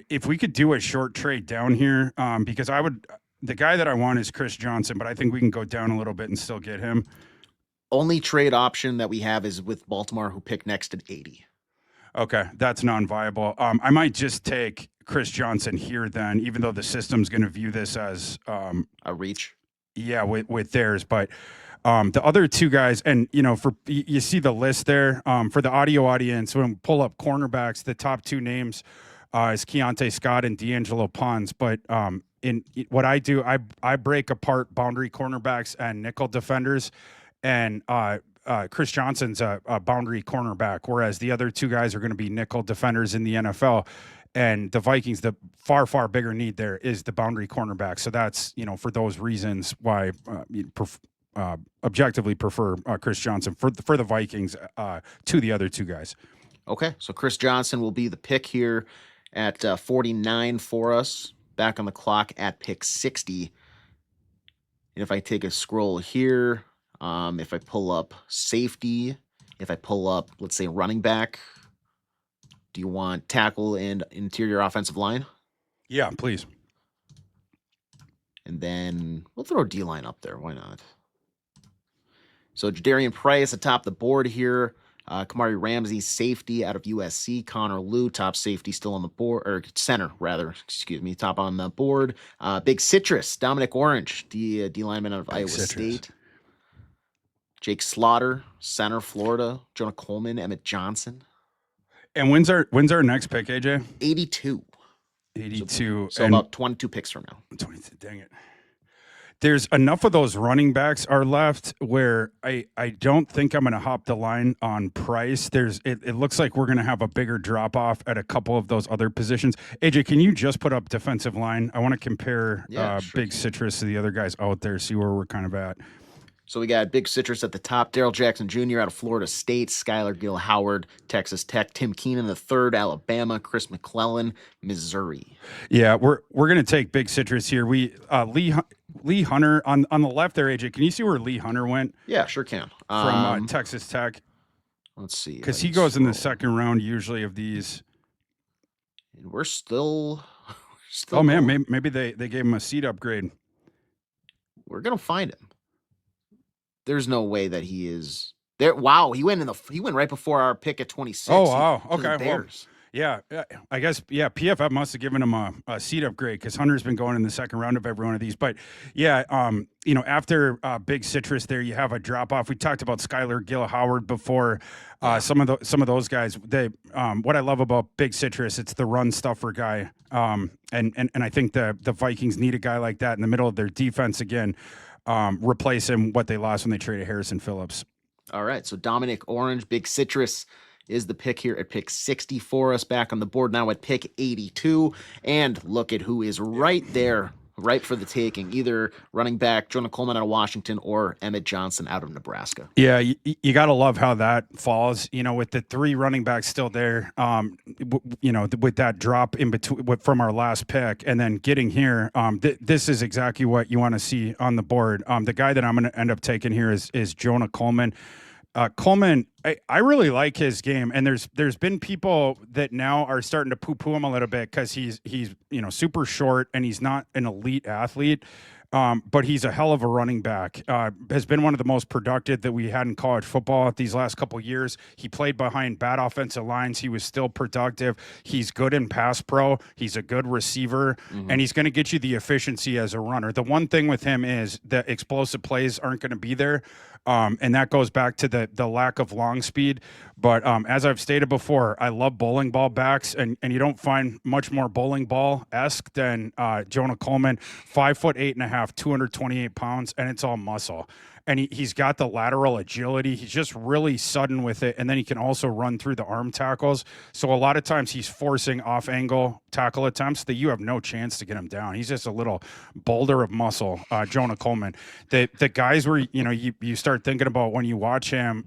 C: if we could do a short trade down here, because the guy that I want is Chris Johnson, but I think we can go down a little bit and still get him.
D: Only trade option that we have is with Baltimore, who picked next at 80.
C: Okay, that's non-viable. I might just take Chris Johnson here then, even though the system's going to view this as
D: a reach.
C: Yeah, with theirs, but. The other 2 guys, and you see the list there for the audio audience. When we pull up cornerbacks, the top 2 names is Keontae Scott and D'Angelo Ponce. But in what I do, I break apart boundary cornerbacks and nickel defenders, and Chris Johnson's a boundary cornerback, whereas the other 2 guys are going to be nickel defenders in the NFL. And the Vikings, the far bigger need there is the boundary cornerback. So that's for those reasons why objectively prefer Chris Johnson for the Vikings to the other 2 guys.
D: Okay, so Chris Johnson will be the pick here at 49 for us. Back on the clock at pick 60. And if I take a scroll here, if I pull up safety, if I pull up, let's say, running back, do you want tackle and interior offensive line?
C: Yeah, please.
D: And then we'll throw D-line up there. Why not? So Jadarian Price atop the board here. Kamari Ramsey, safety out of USC. Connor Liu, top safety, still on the board, or center rather, excuse me, top on the board. Big Citrus, Dominic Orange, D lineman out of Iowa State. Jake Slaughter, center, Florida. Jonah Coleman, Emmett Johnson.
C: And when's our next pick, AJ?
D: 82.
C: 82.
D: So about 22 picks from now.
C: 22. Dang it. There's enough of those running backs are left where I don't think I'm going to hop the line on price. It looks like we're going to have a bigger drop off at a couple of those other positions. AJ, can you just put up defensive line? I want to compare Big Citrus to the other guys out there, see where we're kind of at.
D: So we got Big Citrus at the top, Daryl Jackson Jr. out of Florida State, Skylar Gill Howard, Texas Tech, Tim Keenan III, Alabama, Chris McClellan, Missouri.
C: Yeah, we're going to take Big Citrus here. We Lee Hunter on the left there, AJ. Can you see where Lee Hunter went?
D: Yeah, sure can.
C: From Texas Tech.
D: Let's see.
C: Because he goes in the second round usually of these.
D: And we're still
C: oh, man, maybe they gave him a seat upgrade.
D: We're going to find him. There's no way that he is there. Wow, he went right before our pick at 26.
C: Oh, wow. Okay.
D: Bears.
C: Well, yeah, I guess, PFF must have given him a seat upgrade because Hunter's been going in the second round of every one of these. But, yeah, after Big Citrus there, you have a drop-off. We talked about Skylar Gill Howard before. Some of those guys, what I love about Big Citrus, it's the run stuffer guy. And I think the Vikings need a guy like that in the middle of their defense again. Replace him what they lost when they traded Harrison Phillips.
D: All right, so Dominic Orange, Big Citrus is the pick here at pick 60 for us, back on the board now at pick 82. And look at who is right there, ripe for the taking, either running back Jonah Coleman out of Washington or Emmett Johnson out of Nebraska.
C: Yeah, you got to love how that falls, with the three running backs still there, with that drop in between from our last pick and then getting here. This is exactly what you want to see on the board. The guy that I'm going to end up taking here is Jonah Coleman. Coleman, I really like his game, and there's been people that now are starting to poo-poo him a little bit because he's super short and he's not an elite athlete, but he's a hell of a running back. Has been one of the most productive that we had in college football these last couple of years. He played behind bad offensive lines. He was still productive. He's good in pass pro. He's a good receiver, and he's going to get you the efficiency as a runner. The one thing with him is the explosive plays aren't going to be there. And that goes back to the lack of long speed. But as I've stated before, I love bowling ball backs, and you don't find much more bowling ball-esque than Jonah Coleman, 5'8.5", 228 pounds, and it's all muscle. And he's got the lateral agility. He's just really sudden with it. And then he can also run through the arm tackles. So a lot of times he's forcing off-angle tackle attempts that you have no chance to get him down. He's just a little boulder of muscle, Jonah Coleman. The guys where, you start thinking about when you watch him,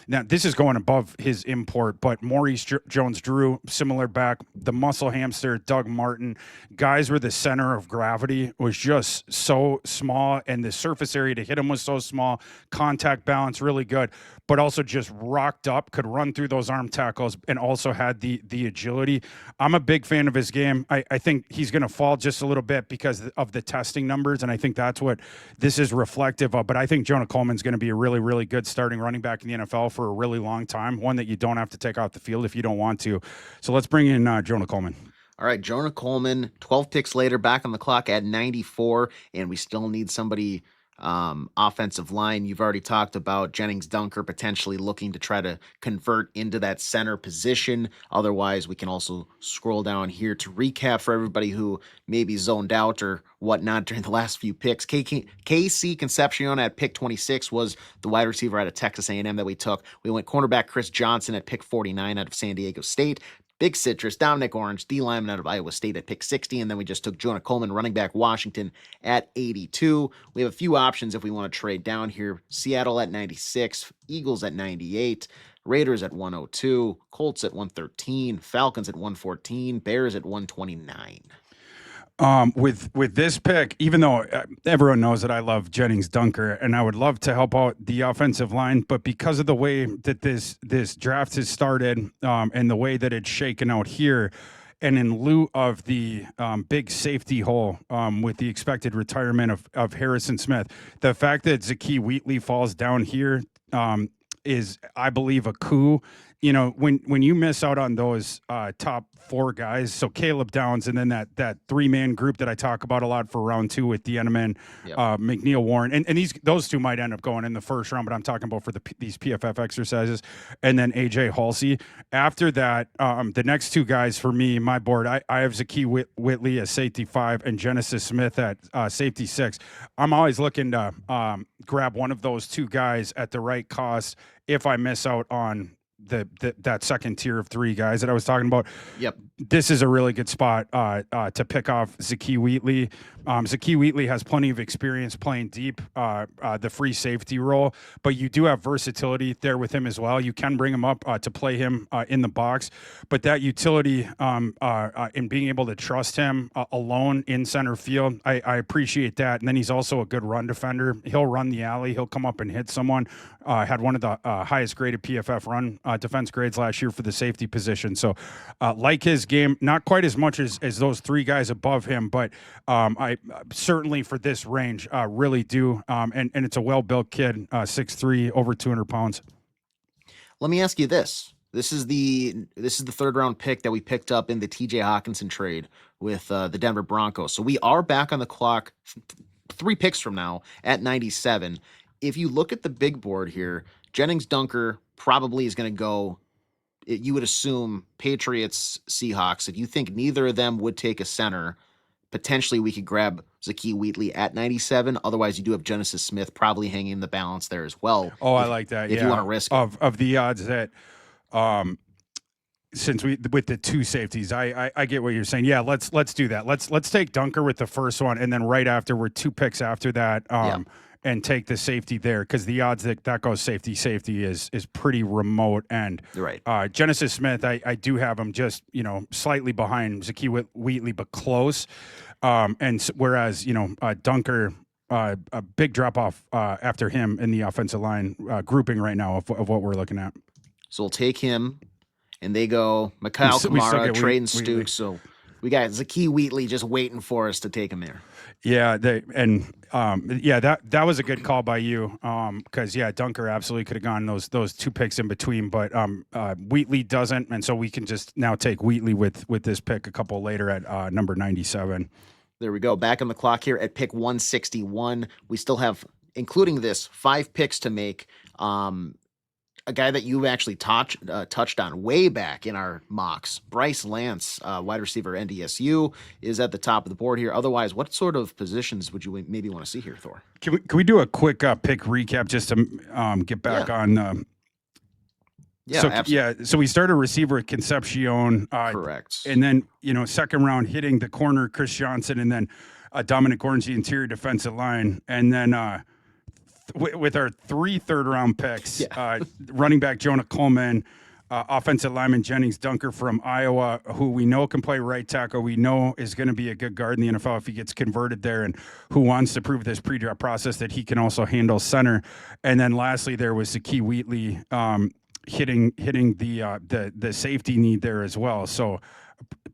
C: now this is going above his import, but Maurice Jones-Drew, similar back, the muscle hamster, Doug Martin, guys where the center of gravity was just so small and the surface area to hit him was so small, contact balance really good, but also just rocked up, could run through those arm tackles, and also had the agility. I'm a big fan of his game. I think he's going to fall just a little bit because of the testing numbers, and I think that's what this is reflective of. But I think Jonah Coleman's going to be a really, really good starting running back in the NFL for a really long time, one that you don't have to take off the field if you don't want to. So let's bring in Jonah Coleman.
D: All right, Jonah Coleman, 12 picks later, back on the clock at 94, and we still need somebody offensive line. You've already talked about Jennings Dunker potentially looking to try to convert into that center position. Otherwise, we can also scroll down here to recap for everybody who maybe zoned out or whatnot during the last few picks. KC Concepcion at pick 26 was the wide receiver out of Texas A&M that we took. We went cornerback Chris Johnson at pick 49 out of San Diego State. Big Citrus, Dominic Orange, D lineman out of Iowa State at pick 60, and then we just took Jonah Coleman, running back Washington at 82. We have a few options if we want to trade down here. Seattle at 96, Eagles at 98, Raiders at 102, Colts at 113, Falcons at 114, Bears at 129.
C: With this pick, even though everyone knows that I love Jennings Dunker and I would love to help out the offensive line, but because of the way that this draft has started and the way that it's shaken out here, and in lieu of the big safety hole with the expected retirement of Harrison Smith, the fact that Zakee Wheatley falls down here, I believe, a coup. You know, when you miss out on those top 4 guys, so Caleb Downs, and then that 3-man group that I talk about a lot for round 2 with Dieneman, McNeil, Warren, and those 2 might end up going in the first round, but I'm talking about for these PFF exercises, and then AJ Halsey. After that, the next 2 guys for me, my board, I have Zakee Whitley as safety 5 and Genesis Smith at safety 6. I'm always looking to grab one of those 2 guys at the right cost if I miss out on that second tier of 3 guys that I was talking about.
D: Yep.
C: This is a really good spot to pick off Zakee Wheatley. Zakee Wheatley has plenty of experience playing deep, the free safety role, but you do have versatility there with him as well. You can bring him up to play him in the box, but that utility in being able to trust him alone in center field, I appreciate that. And then he's also a good run defender. He'll run the alley. He'll come up and hit someone. Had one of the highest graded PFF run defense grades last year for the safety position. So like his game, not quite as much as those 3 guys above him, but I certainly for this range really do. And it's a well-built kid, 6'3", over 200 pounds.
D: Let me ask you this. This is the 3rd round pick that we picked up in the TJ Hockenson trade with the Denver Broncos. So we are back on the clock 3 picks from now at 97. If you look at the big board here, Jennings Dunker probably is going to go, you would assume, Patriots, Seahawks. If you think neither of them would take a center, potentially we could grab Zakee Wheatley at 97. Otherwise, you do have Genesis Smith probably hanging in the balance there as well.
C: Oh, I like that.
D: If you want to risk
C: of the odds that since with the 2 safeties, I get what you're saying. Yeah, let's do that. Let's take Dunker with the first one, and then right after, we're 2 picks after that. And take the safety there, because the odds that goes safety is pretty remote. And
D: right.
C: Genesis Smith, I do have him just slightly behind Zakee Wheatley, but close. Whereas Dunker, a big drop off after him in the offensive line grouping right now of what we're looking at.
D: So we'll take him, and they go Mikhail Kamara, Trayton Stukes. So we got Zakee Wheatley just waiting for us to take him there.
C: Yeah, that was a good call by you, because Dunker absolutely could have gone those 2 picks in between, but Wheatley doesn't, and so we can just now take Wheatley with this pick a couple later at number 97.
D: There we go. Back on the clock here at pick 161. We still have, including this, 5 picks to make. A guy that you actually touched on way back in our mocks, Bryce Lance, wide receiver, NDSU, is at the top of the board here. Otherwise, what sort of positions would you maybe want to see here, Thor?
C: Can we do a quick pick recap just to get back on?
D: Absolutely.
C: So we started receiver at Concepcion.
D: Correct.
C: And then, second round hitting the corner, Chris Johnson, and then Dominic Orange, the interior defensive line. And then with our 3 third-round picks, running back Jonah Coleman, offensive lineman Jennings Dunker from Iowa, who we know can play right tackle. We know is going to be a good guard in the NFL if he gets converted there, and who wants to prove this pre-draft process that he can also handle center. And then lastly, there was Zakee Wheatley hitting the safety need there as well. So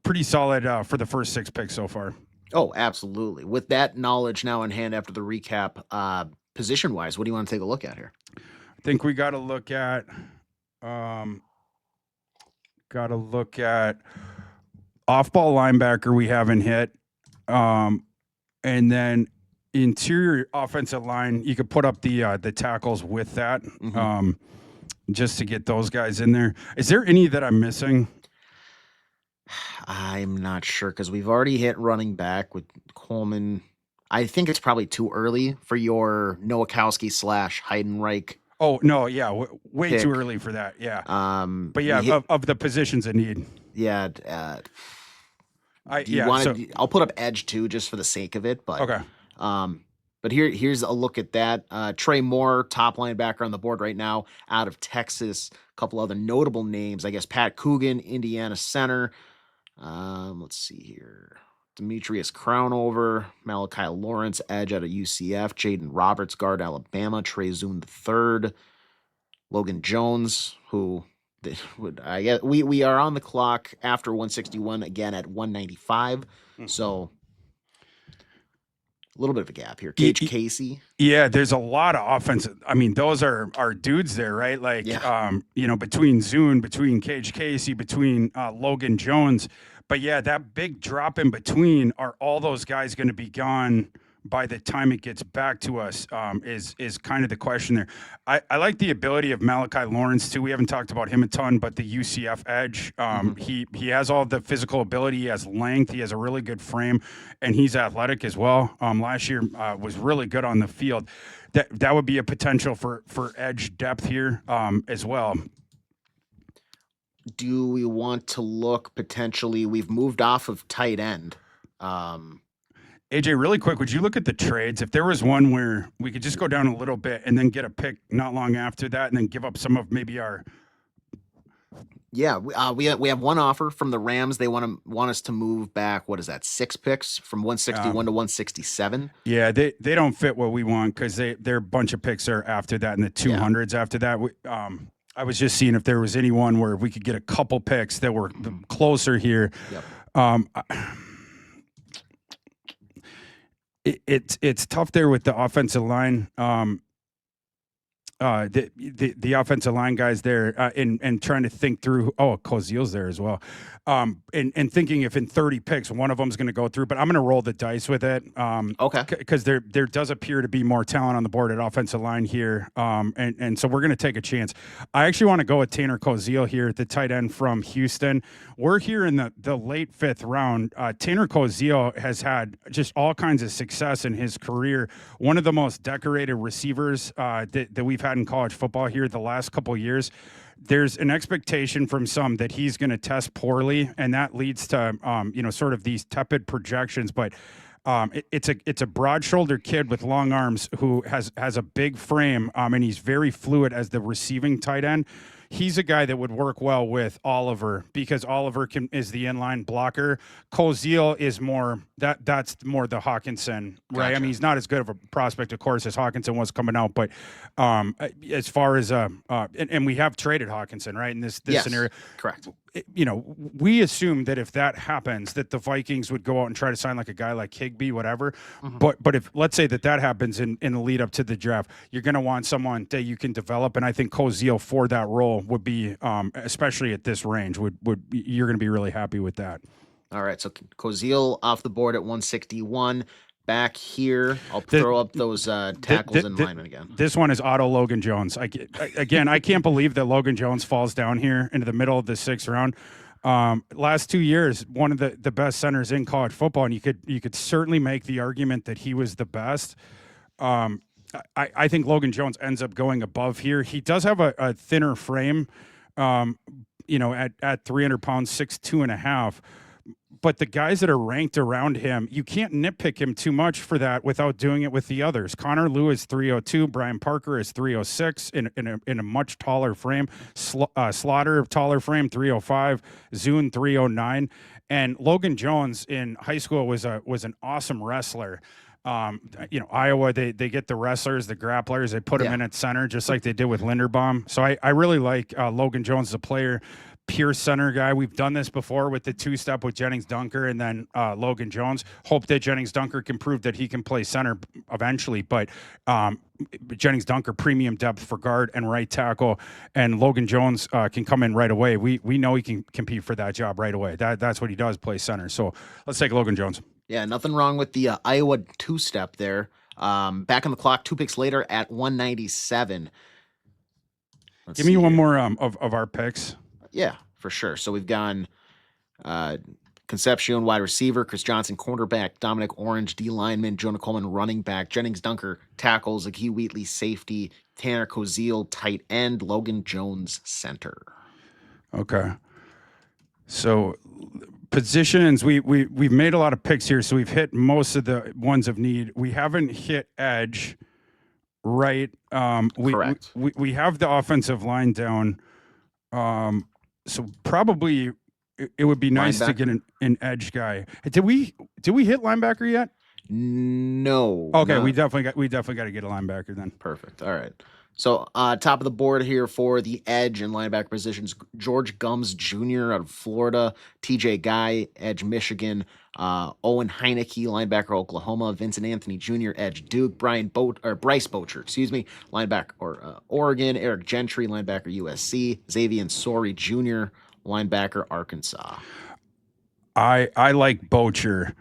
C: pretty solid for the first 6 picks so far.
D: Oh, absolutely. With that knowledge now in hand after the recap, position-wise, what do you want to take a look at here?
C: I think we got to look at off-ball linebacker we haven't hit, and then interior offensive line. You could put up the tackles with that, just to get those guys in there. Is there any that I'm missing?
D: I'm not sure, because we've already hit running back with Coleman. I think it's probably too early for your Nowakowski / Heidenreich.
C: Oh, no, yeah, way
D: pick.
C: Too early for that, yeah.
D: But
C: of the positions in need.
D: Yeah. I'll put up edge too, just for the sake of it. But
C: okay.
D: But here's a look at that. Trey Moore, top linebacker on the board right now, out of Texas. A couple other notable names, I guess. Pat Coogan, Indiana center. Let's see here. Demetrius Crownover, Malachi Lawrence, edge out of UCF, Jaden Roberts, guard, Alabama, Trey Zoon III, Logan Jones, who I guess we are on the clock after 161 again at 195. So a little bit of a gap here. Cage Casey.
C: Yeah, there's a lot of offense. I mean, those are dudes there, right? Like, between Zune, between Cage Casey, between Logan Jones. But yeah, that big drop in between, are all those guys going to be gone by the time it gets back to us, is kind of the question there. I like the ability of Malachi Lawrence too. We haven't talked about him a ton, but the UCF edge, he has all the physical ability, he has length, he has a really good frame, and he's athletic as well. Last year was really good on the field. That would be a potential for edge depth here as well.
D: Do we want to look potentially? We've moved off of tight end.
C: AJ, really quick, would you look at the trades? If there was one where we could just go down a little bit and then get a pick not long after that, and then give up some of maybe our.
D: Yeah, we have one offer from the Rams. They want us to move back. What is that? 6 picks from 161 to 167.
C: Yeah, they don't fit what we want, because their bunch of picks are after that, and the 200s after that. I was just seeing if there was anyone where we could get a couple picks that were closer here.
D: Yep.
C: It's tough there with the offensive line. The offensive line guys there, and trying to think through. Oh, Kozil's there as well. And thinking if in 30 picks one of them's going to go through, but I'm going to roll the dice with it.
D: Okay.
C: Because there does appear to be more talent on the board at offensive line here. And so we're going to take a chance. I actually want to go with Tanner Kozil here, the tight end from Houston. We're here in the late 5th round. Tanner Kozil has had just all kinds of success in his career. One of the most decorated receivers that we've had in college football here the last couple of years. There's an expectation from some that he's going to test poorly, and that leads to sort of these tepid projections. But it's a broad-shouldered kid with long arms who has a big frame, and he's very fluid as the receiving tight end. He's a guy that would work well with Oliver, because Oliver is the inline blocker. Kozil is more that's more the Hockenson, right?
D: Gotcha.
C: I mean, he's not as good of a prospect, of course, as Hockenson was coming out, but as far as and we have traded Hockenson, right? In this scenario,
D: correct.
C: We assume that if that happens, that the Vikings would go out and try to sign like a guy like Higbee, whatever. But if, let's say that happens in the lead up to the draft, you're going to want someone that you can develop, and I think Kozil for that role would be, especially at this range, would you're going to be really happy with that.
D: All right, so Kozil off the board at 161. Back here, I'll throw up those tackles and linemen again.
C: This one is Otto Logan Jones. I can't believe that Logan Jones falls down here into the middle of the 6th round. Last 2 years, one of the best centers in college football, and you could certainly make the argument that he was the best. I think Logan Jones ends up going above here. He does have a thinner frame, at 300 pounds, 6'2.5". But the guys that are ranked around him, you can't nitpick him too much for that without doing it with the others. Connor Lew is 302. Brian Parker is 306 in a much taller frame. Slaughter, taller frame, 305. Zune, 309. And Logan Jones in high school was an awesome wrestler. Iowa, they get the wrestlers, the grapplers, they put him in at center, just like they did with Linderbaum. So I really like Logan Jones as a player. Pure center guy. We've done this before with the 2-step with Jennings Dunker and then Logan Jones. Hope that Jennings Dunker can prove that he can play center eventually, but Jennings Dunker premium depth for guard and right tackle, and Logan Jones can come in right away. We know he can compete for that job right away. That's what he does, play center. So let's take Logan Jones. Yeah,
D: nothing wrong with the Iowa 2-step there. Back on the clock, 2 picks later at 197.
C: Give me one more of our picks.
D: Yeah, for sure. So we've gone Concepcion, wide receiver, Chris Johnson, cornerback, Dominic Orange, D lineman, Jonah Coleman, running back, Jennings Dunker, tackles, Akeem Wheatley, safety, Tanner Kozil, tight end, Logan Jones, center.
C: Okay. So positions, we've made a lot of picks here, so we've hit most of the ones of need. We haven't hit edge, right?
D: Correct.
C: We have the offensive line down. So probably it would be nice to get an edge guy. Did we hit linebacker yet?
D: No.
C: Okay, we definitely got to get a linebacker then.
D: Perfect. All right. So top of the board here for the edge and linebacker positions, George Gums Jr. out of Florida, TJ Guy, edge Michigan, Owen Heineke, linebacker Oklahoma, Vincent Anthony Jr., edge Duke, Bryce Bocher, linebacker Oregon, Eric Gentry, linebacker USC, Xavier Sori Jr., linebacker Arkansas.
C: I like Bocher.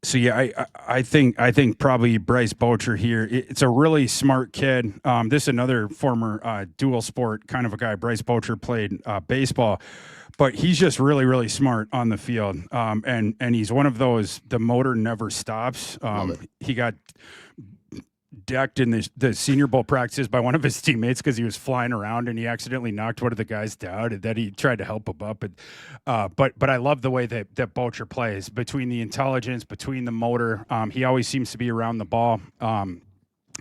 C: So yeah, I think probably Bryce Bocher here. It's a really smart kid. This is another former dual sport kind of a guy. Bryce Bocher played baseball, but he's just really smart on the field. And he's one of those. The motor never stops. He got decked in the Senior Bowl practices by one of his teammates because he was flying around and he accidentally knocked one of the guys down, and then he tried to help him up. But I love the way that Bocher plays, between the intelligence, between the motor. He always seems to be around the ball and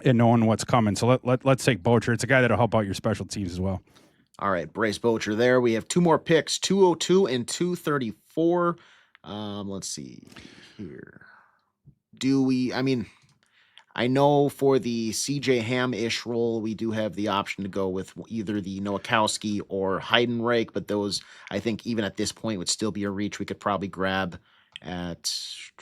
C: knowing what's coming. So let's take Bocher. It's a guy that'll help out your special teams as well.
D: All right, Bryce Bocher there. We have two more picks, 202 and 234. Let's see here. I know for the CJ Ham-ish role, we do have the option to go with either the Nowakowski or Heidenreich, but those, I think, even at this point, would still be a reach we could probably grab at,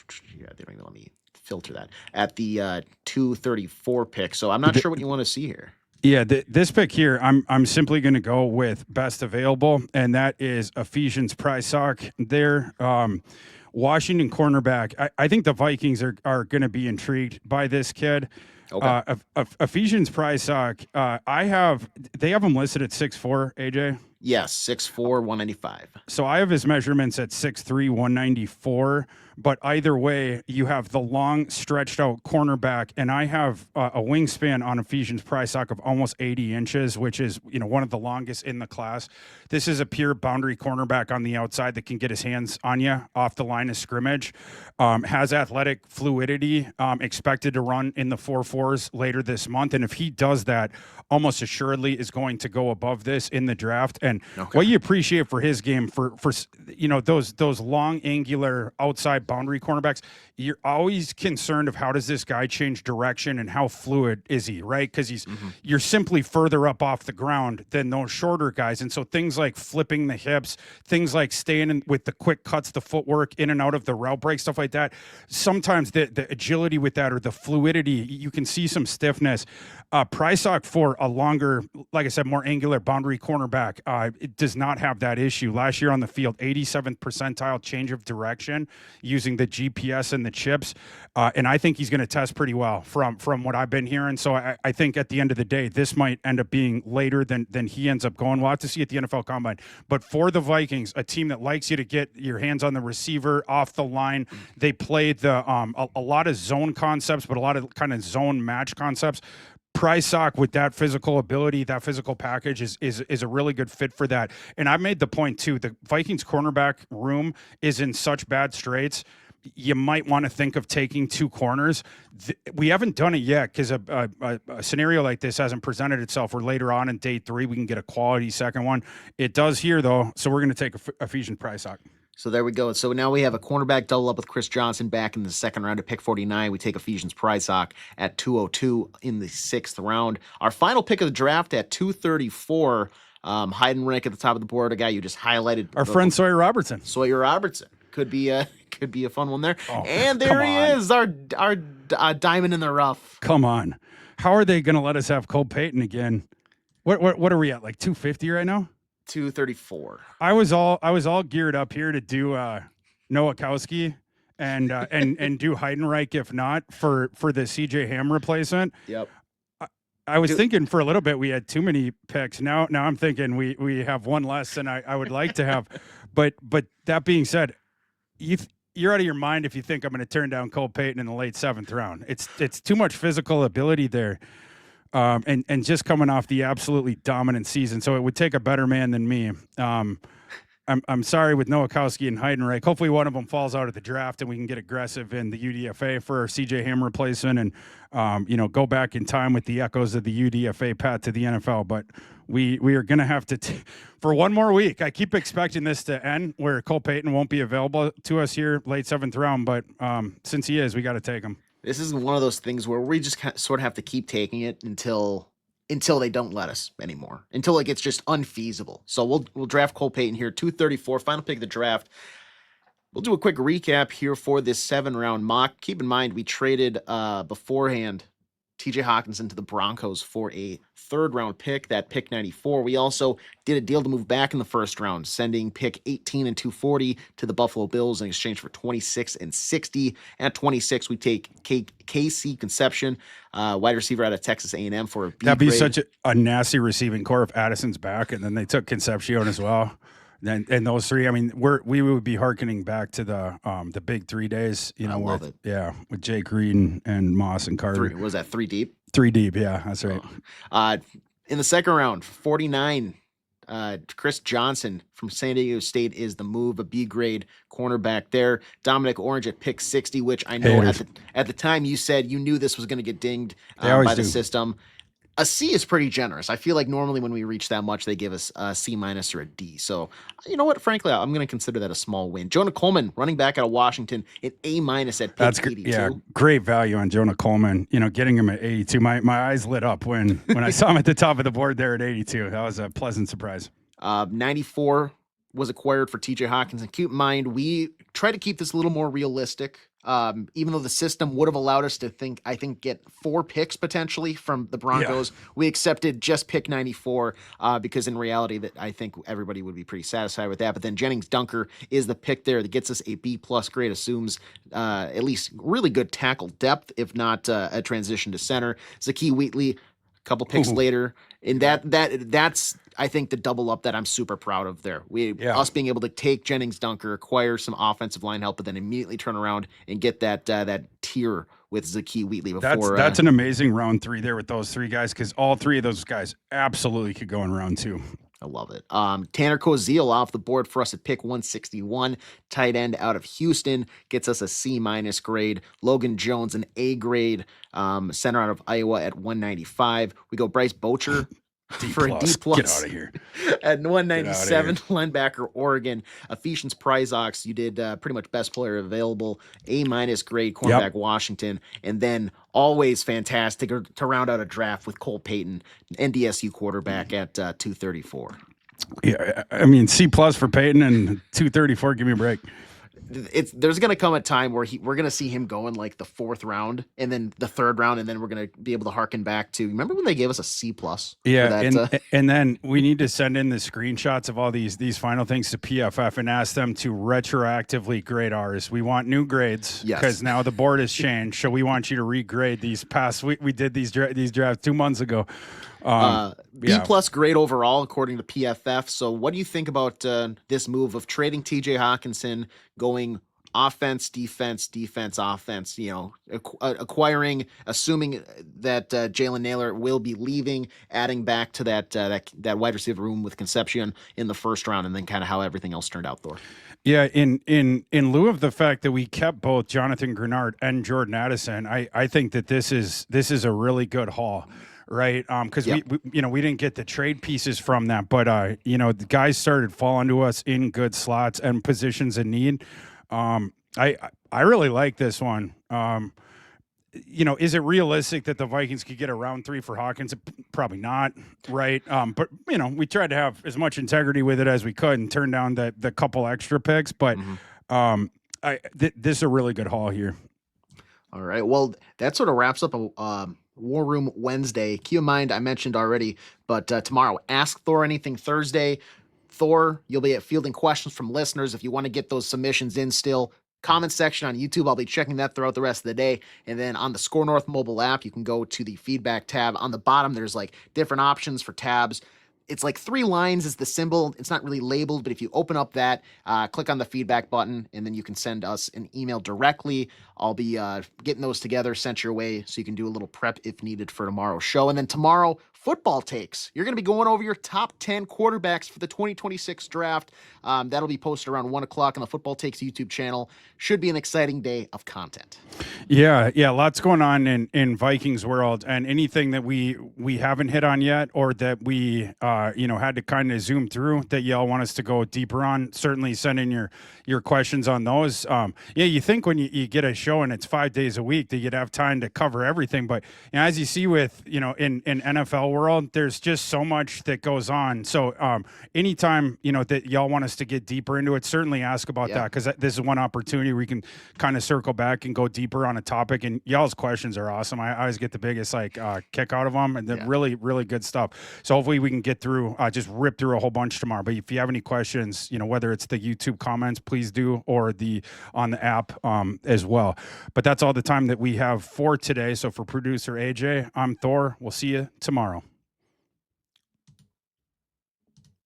D: they don't even let me filter that, at the 234 pick. So I'm not sure what you want to see here.
C: Yeah, this pick here, I'm simply going to go with best available, and that is Ephesians Prysock there. Washington cornerback. I think the Vikings are going to be intrigued by this kid. Okay. Ephesians Prysock. They have him listed at 6'4", AJ.
D: Yes, 6'4", 195.
C: So I have his measurements at 6'3", 194. But either way, you have the long, stretched-out cornerback, and I have a wingspan on Ephesians Prysock of almost 80 inches, which is one of the longest in the class. This is a pure boundary cornerback on the outside that can get his hands on you off the line of scrimmage. Has athletic fluidity, expected to run in the 4.4s later this month, and if he does that, almost assuredly is going to go above this in the draft. And what you appreciate for his game, for those long, angular, outside boundary cornerbacks, you're always concerned of how does this guy change direction and how fluid is he, right? Because you're simply further up off the ground than those shorter guys. And so things like flipping the hips, things like staying in with the quick cuts, the footwork in and out of the route break, stuff like that. Sometimes the agility with that, or the fluidity, you can see some stiffness. Prysock, for a longer, like I said, more angular boundary cornerback, it does not have that issue. Last year on the field, 87th percentile change of direction using the GPS and the chips. And I think he's going to test pretty well from what I've been hearing. So I think at the end of the day, this might end up being later than he ends up going. We'll have to see at the NFL Combine. But for the Vikings, a team that likes you to get your hands on the receiver off the line, they play a lot of zone concepts, but a lot of kind of zone match concepts. Prysock, with that physical ability, that physical package, is a really good fit for that. And I made the point too, the Vikings cornerback room is in such bad straits. You might want to think of taking two corners. We haven't done it yet because a scenario like this hasn't presented itself, where later on in day 3 we can get a quality second one. It does here though, so we're going to take Ephesians Prysock.
D: So there we go. So now we have a cornerback double up with Chris Johnson back in the second round at pick 49. We take Ephesians Prysock at 202 in the 6th round. Our final pick of the draft at 234, Heidenreich at the top of the board, a guy you just highlighted.
C: Our friend Sawyer Robertson.
D: Could be a fun one there. Oh, and there he is, our diamond in the rough.
C: Come on. How are they going to let us have Cole Payton again? What are we at, like 250 right now?
D: 234.
C: I was all geared up here to do Nowakowski and do Heidenreich, if not for the CJ Ham replacement.
D: Yep.
C: I was thinking for a little bit we had too many picks. Now I'm thinking we have one less than I would like to have. But that being said, you're out of your mind if you think I'm going to turn down Cole Payton in the late 7th round. It's too much physical ability there. And just coming off the absolutely dominant season. So it would take a better man than me. I'm sorry with Nowakowski and Heidenreich. Hopefully one of them falls out of the draft and we can get aggressive in the UDFA for our CJ Ham replacement and, go back in time with the echoes of the UDFA path to the NFL. But we are going to have to, for one more week, I keep expecting this to end where Cole Payton won't be available to us here late 7th round. But since he is, we got to take him.
D: This is one of those things where we just sort of have to keep taking it until they don't let us anymore, until it gets just unfeasible. So we'll draft Cole Payton here, 234, final pick of the draft. We'll do a quick recap here for this 7-round mock. Keep in mind, we traded beforehand TJ Hockenson to the Broncos for a 3rd-round pick, that pick 94. We also did a deal to move back in the 1st round, sending pick 18 and 240 to the Buffalo Bills in exchange for 26 and 60. At 26, we take KC Conception, wide receiver out of Texas A&M for a B
C: That'd be
D: grade.
C: such a nasty receiving core if Addison's back, and then they took Concepcion as well. And those three, I mean, we would be hearkening back to the big 3 days,
D: I love it.
C: With Jake Reed and Moss and Carter.
D: Was that 3 deep?
C: 3 deep, yeah, that's right.
D: In the 2nd round, 49, Chris Johnson from San Diego State is the move, a B grade cornerback there. Dominic Orange at pick 60, which I know at the time you said you knew this was going to get dinged by the system. A C is pretty generous. I feel like normally when we reach that much, they give us a C- or a D. So, you know what? Frankly, I'm going to consider that a small win. Jonah Coleman, running back out of Washington, an A- at pick 82.
C: Yeah, great value on Jonah Coleman. Getting him at 82. My eyes lit up when I saw him at the top of the board there at 82. That was a pleasant surprise.
D: 94 was acquired for TJ Hockenson. Keep in mind, we try to keep this a little more realistic. Even though the system would have allowed us to get 4 picks potentially from the Broncos, we accepted just pick 94 because in reality that I think everybody would be pretty satisfied with that. But then Jennings Dunker is the pick there that gets us a B+ grade, assumes at least really good tackle depth, if not a transition to center. Zakee Wheatley, a couple picks later, and that's I think the double up that I'm super proud of there. Us being able to take Jennings Dunker, acquire some offensive line help, but then immediately turn around and get that tier with Zakee Wheatley before.
C: That's an amazing round 3 there with those 3 guys, because all 3 of those guys absolutely could go in round 2.
D: I love it. Tanner Koziel off the board for us at pick 161, tight end out of Houston, gets us a C- grade. Logan Jones, an A grade, center out of Iowa at 195. We go Bryce Bocher for a D+.
C: Get out of here.
D: At 197, linebacker, Oregon. Ephesians Pryzox, you did pretty much best player available. A- grade, cornerback, Washington. And then always fantastic to round out a draft with Cole Payton, NDSU quarterback at 234.
C: Yeah, I mean, C+ for Payton and 234, give me a break.
D: There's going to come a time where we're going to see him go in like the 4th round and then the 3rd round, and then we're going to be able to harken back to, remember when they gave us a C+?
C: Yeah, and then we need to send in the screenshots of all these final things to PFF and ask them to retroactively grade ours. We want new grades because now the board has changed, so we want you to regrade these past. We did these drafts 2 months ago.
D: B+ grade overall, according to PFF. So what do you think about this move of trading TJ Hockenson, going offense, defense, offense, acquiring, assuming that Jalen Nailor will be leaving, adding back to that wide receiver room with Concepcion in the 1st round, and then kind of how everything else turned out, Thor?
C: Yeah, in lieu of the fact that we kept both Jonathan Grenard and Jordan Addison, I think that this is a really good haul. Right, because we didn't get the trade pieces from that, but the guys started falling to us in good slots and positions in need. I really like this one. Is it realistic that the Vikings could get a round 3 for Hawkins? Probably not, right? But we tried to have as much integrity with it as we could and turn down the couple extra picks. But this is a really good haul here.
D: All right, well, that sort of wraps up a War Room Wednesday. Keep in mind, I mentioned already, but tomorrow, Ask Thor Anything Thursday. Thor, you'll be fielding questions from listeners. If you want to get those submissions in still, comment section on YouTube. I'll be checking that throughout the rest of the day. And then on the Score North mobile app, you can go to the feedback tab. On the bottom, there's like different options for tabs. It's like 3 lines is the symbol. It's not really labeled, but if you open up that, click on the feedback button, and then you can send us an email directly. I'll be getting those together, sent your way, so you can do a little prep if needed for tomorrow's show. And then tomorrow, football takes. You're going to be going over your top 10 quarterbacks for the 2026 draft. That'll be posted around 1 o'clock on the Football Takes YouTube channel. Should be an exciting day of content.
C: Yeah, lots going on in Vikings world, and anything that we haven't hit on yet, or that we had to kind of zoom through that y'all want us to go deeper on, certainly send in your questions on those. You think when you get a show and it's 5 days a week that you'd have time to cover everything, but as you see with in NFL world, there's just so much that goes on. So anytime that y'all want us to get deeper into it, certainly ask about that, because this is one opportunity we can kind of circle back and go deeper on a topic. And y'all's questions are awesome. I always get the biggest kick out of them, and they're really, really good stuff. So hopefully we can get through, just rip through a whole bunch tomorrow. But if you have any questions, whether it's the YouTube comments, please do, or on the app as well. But that's all the time that we have for today. So for producer AJ, I'm Thor. We'll see you tomorrow.